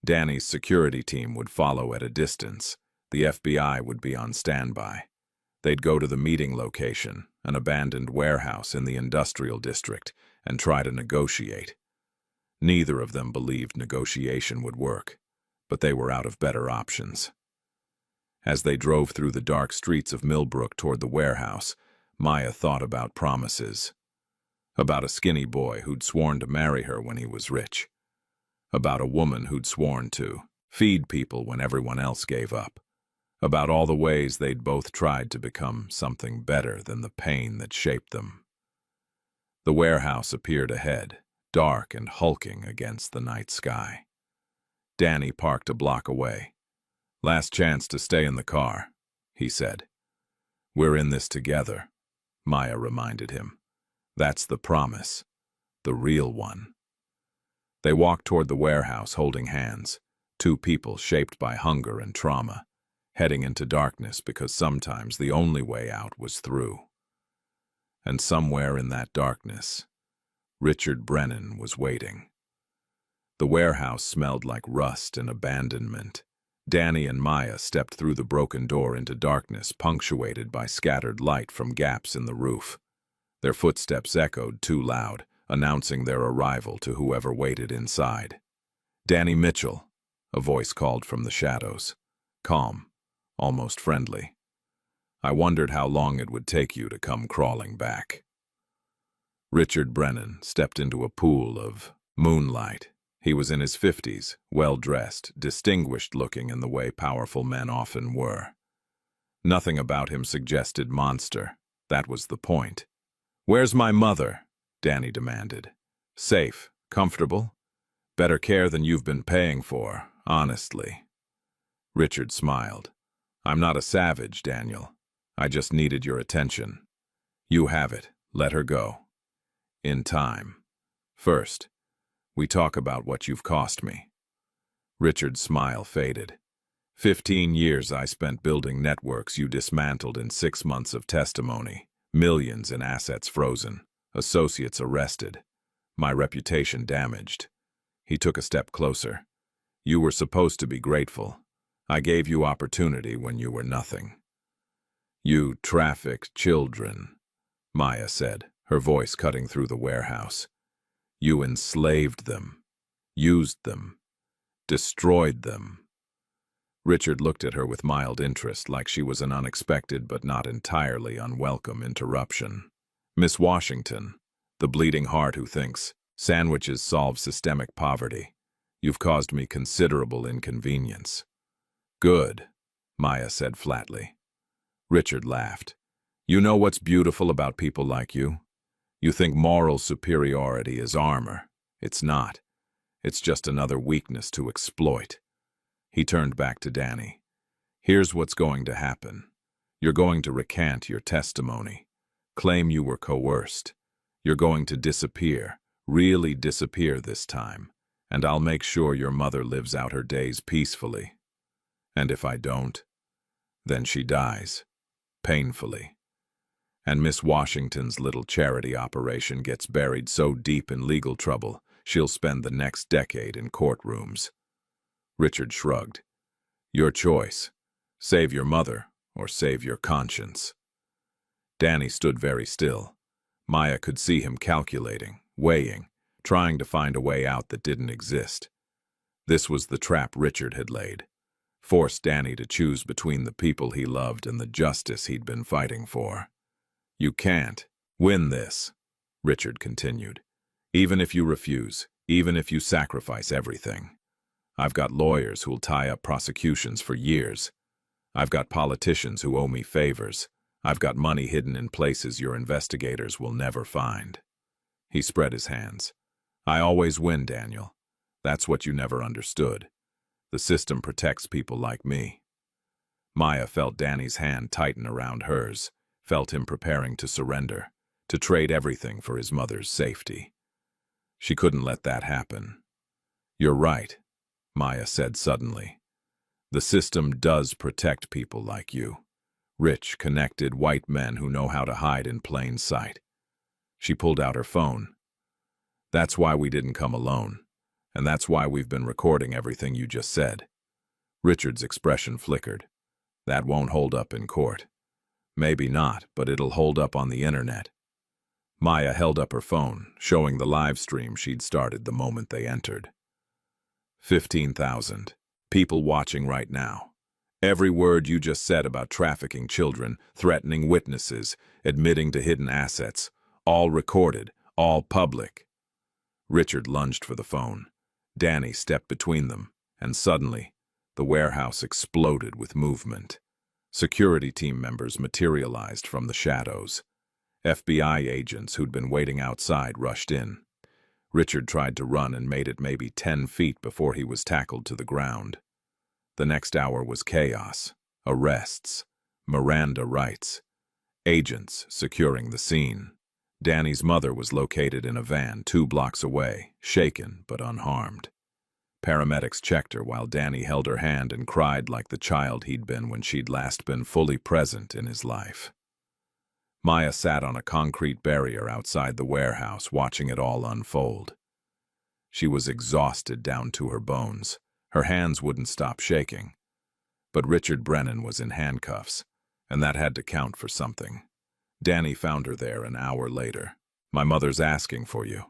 S1: Danny's security team would follow at a distance. The FBI would be on standby. They'd go to the meeting location, an abandoned warehouse in the industrial district, and try to negotiate. Neither of them believed negotiation would work, but they were out of better options. As they drove through the dark streets of Millbrook toward the warehouse, Maya thought about promises. About a skinny boy who'd sworn to marry her when he was rich. About a woman who'd sworn to feed people when everyone else gave up. About all the ways they'd both tried to become something better than the pain that shaped them. The warehouse appeared ahead, dark and hulking against the night sky. Danny parked a block away. Last chance to stay in the car, he said. We're in this together, Maya reminded him. That's the promise, the real one. They walked toward the warehouse holding hands, two people shaped by hunger and trauma, heading into darkness because sometimes the only way out was through. And somewhere in that darkness, Richard Brennan was waiting. The warehouse smelled like rust and abandonment. Danny and Maya stepped through the broken door into darkness punctuated by scattered light from gaps in the roof. Their footsteps echoed too loud, announcing their arrival to whoever waited inside. Danny Mitchell, a voice called from the shadows. Calm, almost friendly. I wondered how long it would take you to come crawling back. Richard Brennan stepped into a pool of moonlight. He was in his 50s, well-dressed, distinguished-looking in the way powerful men often were. Nothing about him suggested monster. That was the point. Where's my mother? Danny demanded. Safe, comfortable, better care than you've been paying for, honestly. Richard smiled. I'm not a savage, Daniel. I just needed your attention. You have it. Let her go. In time. First, we talk about what you've cost me. Richard's smile faded. 15 years I spent building networks you dismantled in 6 months of testimony. Millions in assets frozen. Associates arrested. My reputation damaged. He took a step closer. You were supposed to be grateful. I gave you opportunity when you were nothing. You trafficked children, Maya said, her voice cutting through the warehouse. You enslaved them, used them, destroyed them. Richard looked at her with mild interest, like she was an unexpected but not entirely unwelcome interruption. Miss Washington, the bleeding heart who thinks sandwiches solve systemic poverty. You've caused me considerable inconvenience. Good, Maya said flatly. Richard laughed. You know what's beautiful about people like you? You think moral superiority is armor. It's not. It's just another weakness to exploit. He turned back to Danny. Here's what's going to happen. You're going to recant your testimony. Claim you were coerced. You're going to disappear, really disappear this time, and I'll make sure your mother lives out her days peacefully. And if I don't, then she dies, painfully. And Miss Washington's little charity operation gets buried so deep in legal trouble, she'll spend the next decade in courtrooms. Richard shrugged. Your choice. Save your mother, or save your conscience. Danny stood very still. Maya could see him calculating, weighing, trying to find a way out that didn't exist. This was the trap Richard had laid. Forced Danny to choose between the people he loved and the justice he'd been fighting for. You can't win this, Richard continued. Even if you refuse, even if you sacrifice everything. I've got lawyers who'll tie up prosecutions for years. I've got politicians who owe me favors. I've got money hidden in places your investigators will never find. He spread his hands. I always win, Daniel. That's what you never understood. The system protects people like me. Maya felt Danny's hand tighten around hers, felt him preparing to surrender, to trade everything for his mother's safety. She couldn't let that happen. You're right, Maya said suddenly. The system does protect people like you. Rich, connected white men who know how to hide in plain sight. She pulled out her phone. That's why we didn't come alone, and that's why we've been recording everything you just said. Richard's expression flickered. That won't hold up in court. Maybe not, but it'll hold up on the internet. Maya held up her phone, showing the live stream she'd started the moment they entered. 15,000 people watching right now. Every word you just said about trafficking children, threatening witnesses, admitting to hidden assets, all recorded, all public. Richard lunged for the phone. Danny stepped between them, and suddenly, the warehouse exploded with movement. Security team members materialized from the shadows. FBI agents who'd been waiting outside rushed in. Richard tried to run and made it maybe 10 feet before he was tackled to the ground. The next hour was chaos, arrests, Miranda rights, agents securing the scene. Danny's mother was located in a van 2 blocks away, shaken but unharmed. Paramedics checked her while Danny held her hand and cried like the child he'd been when she'd last been fully present in his life. Maya sat on a concrete barrier outside the warehouse, watching it all unfold. She was exhausted down to her bones. Her hands wouldn't stop shaking. But Richard Brennan was in handcuffs, and that had to count for something. Danny found her there an hour later. My mother's asking for you.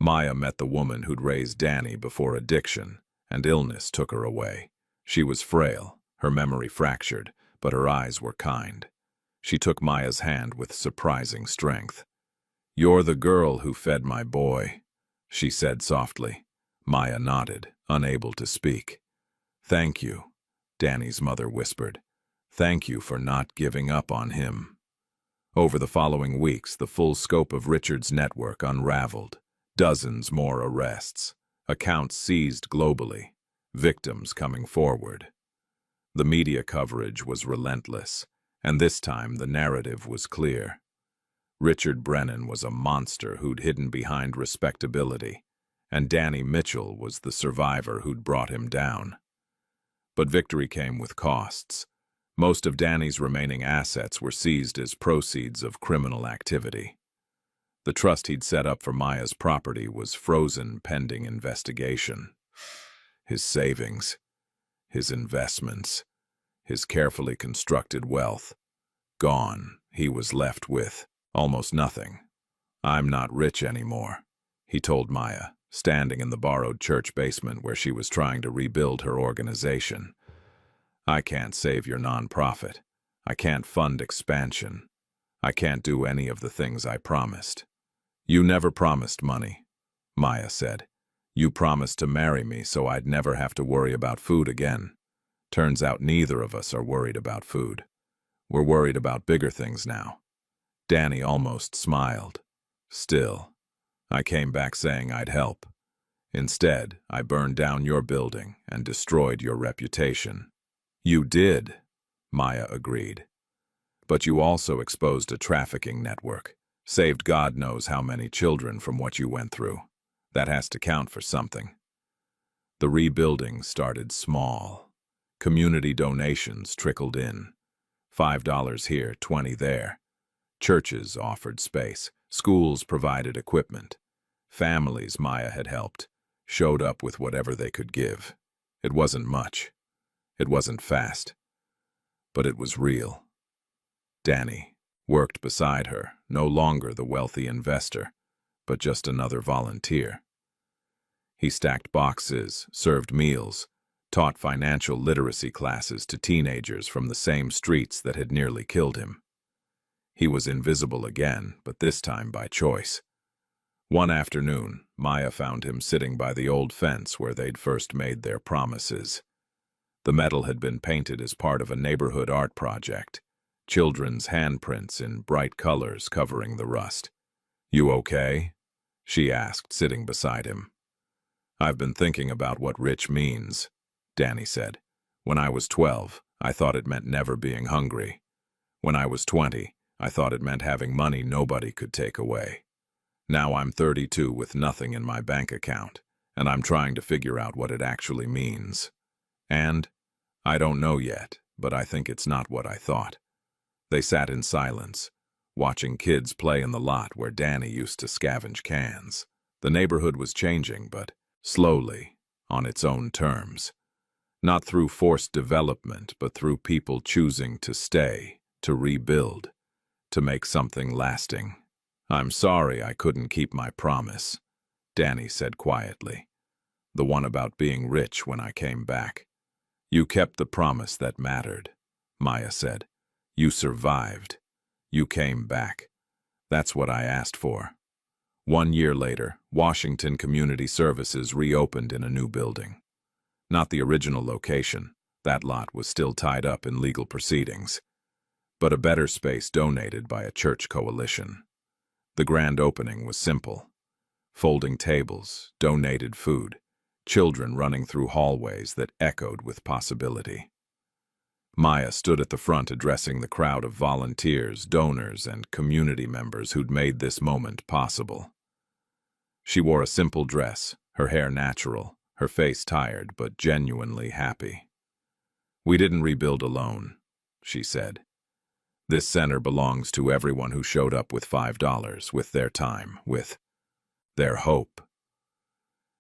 S1: Maya met the woman who'd raised Danny before addiction, and illness took her away. She was frail, her memory fractured, but her eyes were kind. She took Maya's hand with surprising strength. You're the girl who fed my boy, she said softly. Maya nodded, unable to speak. Thank you, Danny's mother whispered. Thank you for not giving up on him. Over the following weeks, the full scope of Richard's network unraveled. Dozens more arrests, accounts seized globally, victims coming forward. The media coverage was relentless, and this time the narrative was clear. Richard Brennan was a monster who'd hidden behind respectability, and Danny Mitchell was the survivor who'd brought him down. But victory came with costs. Most of Danny's remaining assets were seized as proceeds of criminal activity. The trust he'd set up for Maya's property was frozen pending investigation. His savings, his investments, his carefully constructed wealth, gone. He was left with almost nothing. I'm not rich anymore, he told Maya, standing in the borrowed church basement where she was trying to rebuild her organization. I can't save your nonprofit. I can't fund expansion. I can't do any of the things I promised. You never promised money, Maya said. You promised to marry me so I'd never have to worry about food again. Turns out neither of us are worried about food. We're worried about bigger things now. Danny almost smiled. Still, I came back saying I'd help. Instead, I burned down your building and destroyed your reputation. You did, Maya agreed. But you also exposed a trafficking network, saved God knows how many children from what you went through. That has to count for something. The rebuilding started small. Community donations trickled in. $5 here, 20 there. Churches offered space. Schools provided equipment. Families Maya had helped showed up with whatever they could give. It wasn't much. It wasn't fast. But it was real. Danny worked beside her, no longer the wealthy investor, but just another volunteer. He stacked boxes, served meals, taught financial literacy classes to teenagers from the same streets that had nearly killed him. He was invisible again, but this time by choice. One afternoon, Maya found him sitting by the old fence where they'd first made their promises. The metal had been painted as part of a neighborhood art project, children's handprints in bright colors covering the rust. "You okay?" she asked, sitting beside him. "I've been thinking about what rich means," Danny said. "When I was 12, I thought it meant never being hungry. When I was 20, I thought it meant having money nobody could take away. Now I'm 32 with nothing in my bank account, and I'm trying to figure out what it actually means. And I don't know yet, but I think it's not what I thought." They sat in silence, watching kids play in the lot where Danny used to scavenge cans. The neighborhood was changing, but slowly, on its own terms. Not through forced development, but through people choosing to stay, to rebuild, to make something lasting. "I'm sorry I couldn't keep my promise," Danny said quietly. "The one about being rich when I came back." "You kept the promise that mattered," Maya said. "You survived. You came back. That's what I asked for." 1 year later, Washington Community Services reopened in a new building. Not the original location, that lot was still tied up in legal proceedings, but a better space donated by a church coalition. The grand opening was simple. Folding tables, donated food, children running through hallways that echoed with possibility. Maya stood at the front addressing the crowd of volunteers, donors, and community members who'd made this moment possible. She wore a simple dress, her hair natural, her face tired but genuinely happy. "We didn't rebuild alone," she said. "This center belongs to everyone who showed up with $5, with their time, with their hope.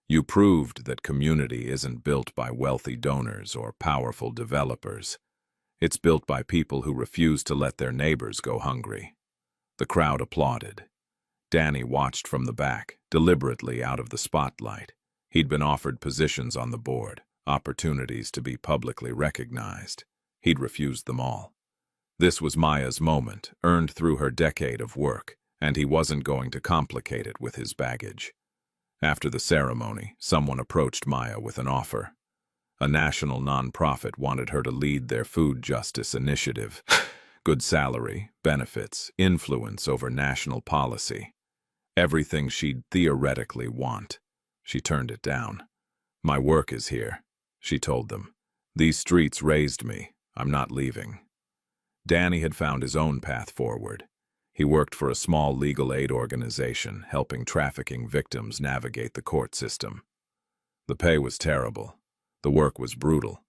S1: You proved that community isn't built by wealthy donors or powerful developers. It's built by people who refuse to let their neighbors go hungry." The crowd applauded. Danny watched from the back, deliberately out of the spotlight. He'd been offered positions on the board, opportunities to be publicly recognized. He'd refused them all. This was Maya's moment, earned through her decade of work, and he wasn't going to complicate it with his baggage. After the ceremony, someone approached Maya with an offer. A national nonprofit wanted her to lead their food justice initiative. Good salary, benefits, influence over national policy. Everything she'd theoretically want. She turned it down. "My work is here," she told them. "These streets raised me. I'm not leaving." Danny had found his own path forward. He worked for a small legal aid organization, helping trafficking victims navigate the court system. The pay was terrible. The work was brutal.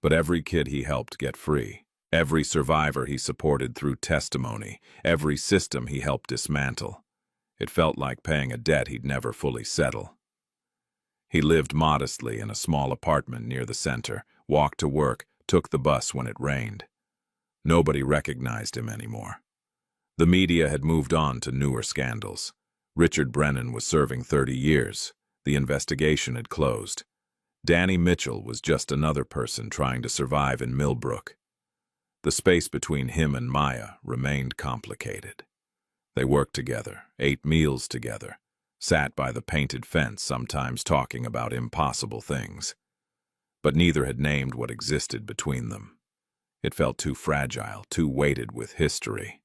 S1: But every kid he helped get free, every survivor he supported through testimony, every system he helped dismantle. It felt like paying a debt he'd never fully settle. He lived modestly in a small apartment near the center, walked to work, took the bus when it rained. Nobody recognized him anymore. The media had moved on to newer scandals. Richard Brennan was serving 30 years. The investigation had closed. Danny Mitchell was just another person trying to survive in Millbrook. The space between him and Maya remained complicated. They worked together, ate meals together, sat by the painted fence, sometimes talking about impossible things. But neither had named what existed between them. It felt too fragile, too weighted with history.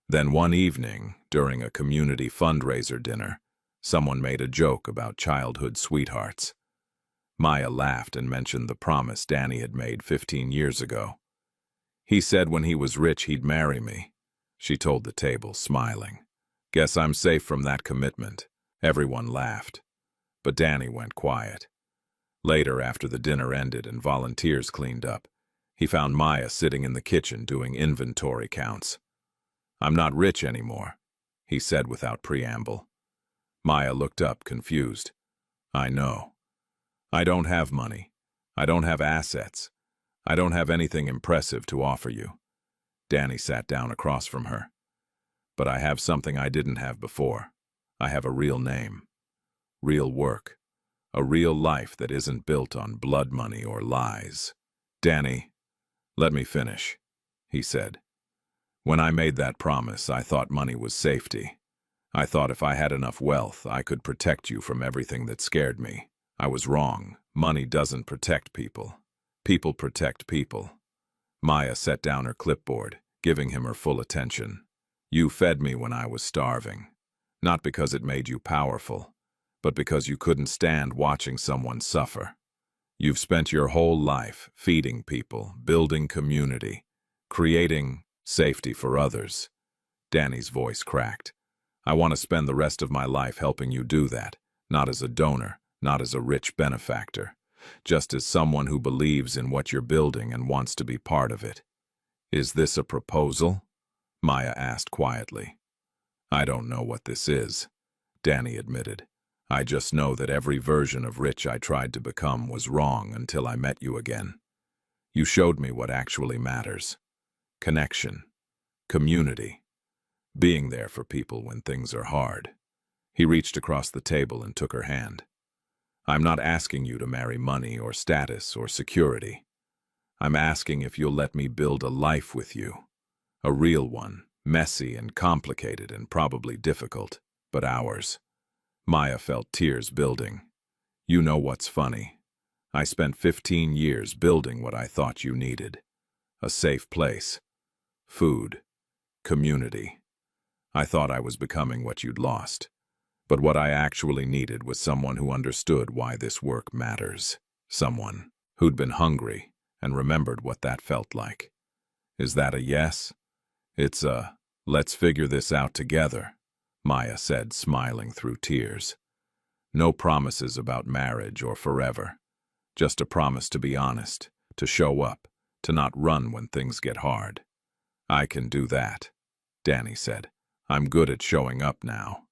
S1: Then one evening, during a community fundraiser dinner, someone made a joke about childhood sweethearts. Maya laughed and mentioned the promise Danny had made 15 years ago. "He said when he was rich he'd marry me," she told the table, smiling. "Guess I'm safe from that commitment. Everyone laughed, but Danny went quiet. Later, after the dinner ended and volunteers cleaned up, he found Maya sitting in the kitchen doing inventory counts. "I'm not rich anymore," he said without preamble. Maya looked up, confused. "I know. I don't have money. I don't have assets. I don't have anything impressive to offer you." Danny sat down across from her. "But I have something I didn't have before. I have a real name, real work, a real life that isn't built on blood money or lies." "Danny, let me finish," he said. "When I made that promise, I thought money was safety. I thought if I had enough wealth, I could protect you from everything that scared me. I was wrong. Money doesn't protect people. People protect people." Maya set down her clipboard, giving him her full attention. "You fed me when I was starving. Not because it made you powerful, but because you couldn't stand watching someone suffer. You've spent your whole life feeding people, building community, creating safety for others." Danny's voice cracked. "I want to spend the rest of my life helping you do that, not as a donor, not as a rich benefactor, just as someone who believes in what you're building and wants to be part of it." "Is this a proposal?" Maya asked quietly. "I don't know what this is," Danny admitted. "I just know that every version of rich I tried to become was wrong until I met you again. You showed me what actually matters. Connection, community, being there for people when things are hard." He reached across the table and took her hand. "I'm not asking you to marry money or status or security. I'm asking if you'll let me build a life with you. A real one, messy and complicated and probably difficult, but ours." Maya felt tears building. "You know what's funny? I spent 15 years building what I thought you needed. A safe place, food, community. I thought I was becoming what you'd lost. But what I actually needed was someone who understood why this work matters. Someone who'd been hungry and remembered what that felt like. Is that a yes?" "It's a, let's figure this out together," Maya said, smiling through tears. "No promises about marriage or forever. Just a promise to be honest, to show up, to not run when things get hard." "I can do that," Danny said. "I'm good at showing up now."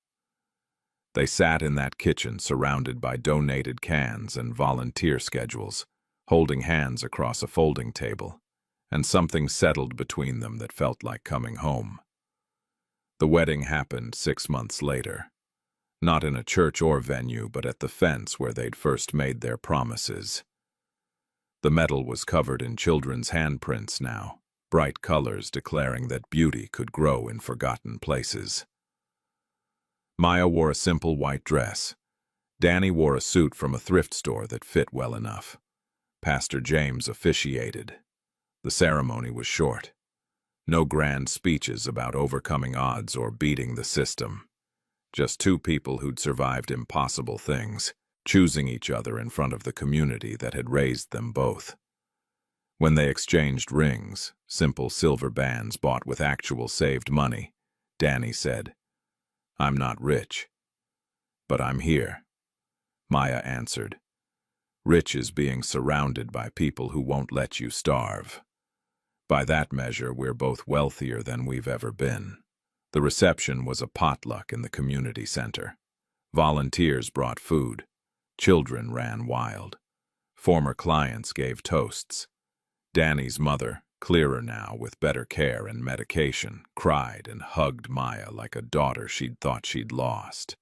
S1: They sat in that kitchen surrounded by donated cans and volunteer schedules, holding hands across a folding table, and something settled between them that felt like coming home. The wedding happened 6 months later. Not in a church or venue, but at the fence where they'd first made their promises. The metal was covered in children's handprints now, bright colors declaring that beauty could grow in forgotten places. Maya wore a simple white dress. Danny wore a suit from a thrift store that fit well enough. Pastor James officiated. The ceremony was short. No grand speeches about overcoming odds or beating the system. Just two people who'd survived impossible things, choosing each other in front of the community that had raised them both. When they exchanged rings, simple silver bands bought with actual saved money, Danny said, "I'm not rich, but I'm here." Maya answered, "Rich is being surrounded by people who won't let you starve." By that measure, we're both wealthier than we've ever been. The reception was a potluck in the community center. Volunteers brought food. Children ran wild. Former clients gave toasts. Danny's mother, clearer now with better care and medication, cried and hugged Maya like a daughter she'd thought she'd lost.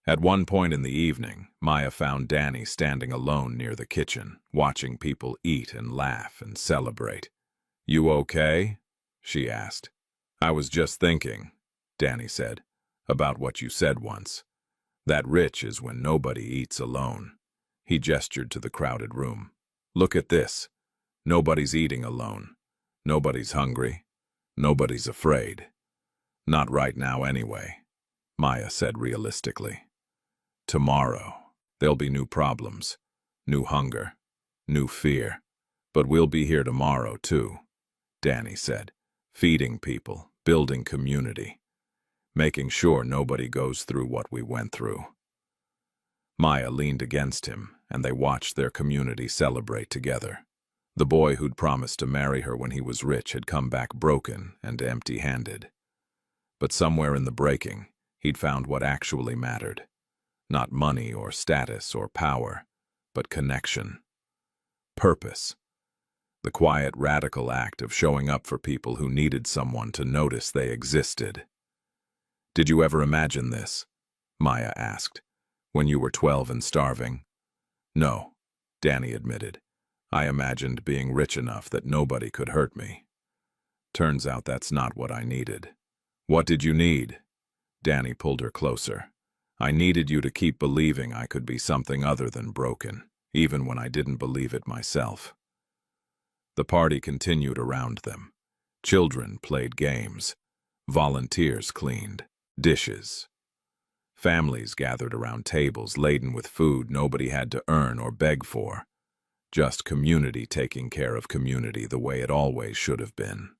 S1: At one point in the evening, Maya found Danny standing alone near the kitchen, watching people eat and laugh and celebrate. "You okay?" she asked. "I was just thinking," Danny said, "about what you said once. That rich is when nobody eats alone." He gestured to the crowded room. "Look at this. Nobody's eating alone. Nobody's hungry. Nobody's afraid. Not right now anyway," Maya said realistically. "Tomorrow, there'll be new problems, new hunger, new fear. But we'll be here tomorrow too," Danny said, "feeding people, building community. making sure nobody goes through what we went through. Maya leaned against him, and they watched their community celebrate together. The boy who'd promised to marry her when he was rich had come back broken and empty-handed. But somewhere in the breaking, he'd found what actually mattered. Not money or status or power, but connection. Purpose. The quiet, radical act of showing up for people who needed someone to notice they existed. "Did you ever imagine this?" Maya asked. "When you were 12 and starving?" "No," Danny admitted. "I imagined being rich enough that nobody could hurt me. Turns out that's not what I needed." "What did you need?" Danny pulled her closer. "I needed you to keep believing I could be something other than broken, even when I didn't believe it myself." The party continued around them. Children played games. Volunteers cleaned dishes. Families gathered around tables laden with food nobody had to earn or beg for. Just community taking care of community the way it always should have been.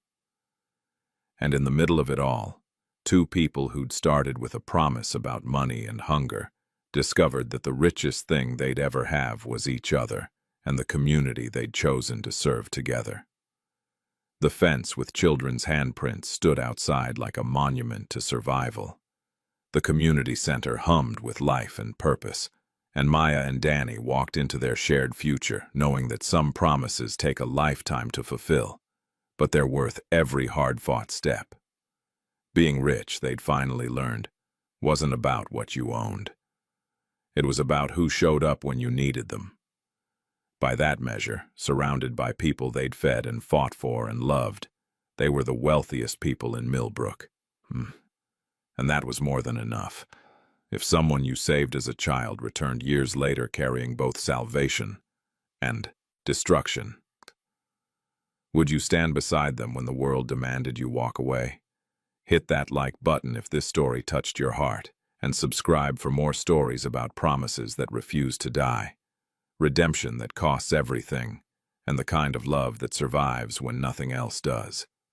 S1: And in the middle of it all, two people who'd started with a promise about money and hunger discovered that the richest thing they'd ever have was each other and the community they'd chosen to serve together. The fence with children's handprints stood outside like a monument to survival. The community center hummed with life and purpose, and Maya and Danny walked into their shared future knowing that some promises take a lifetime to fulfill, but they're worth every hard-fought step. Being rich, they'd finally learned, wasn't about what you owned. It was about who showed up when you needed them. By that measure, surrounded by people they'd fed and fought for and loved, they were the wealthiest people in Millbrook. And that was more than enough. If someone you saved as a child returned years later carrying both salvation and destruction, would you stand beside them when the world demanded you walk away? Hit that like button if this story touched your heart, and subscribe for more stories about promises that refuse to die, redemption that costs everything, and the kind of love that survives when nothing else does.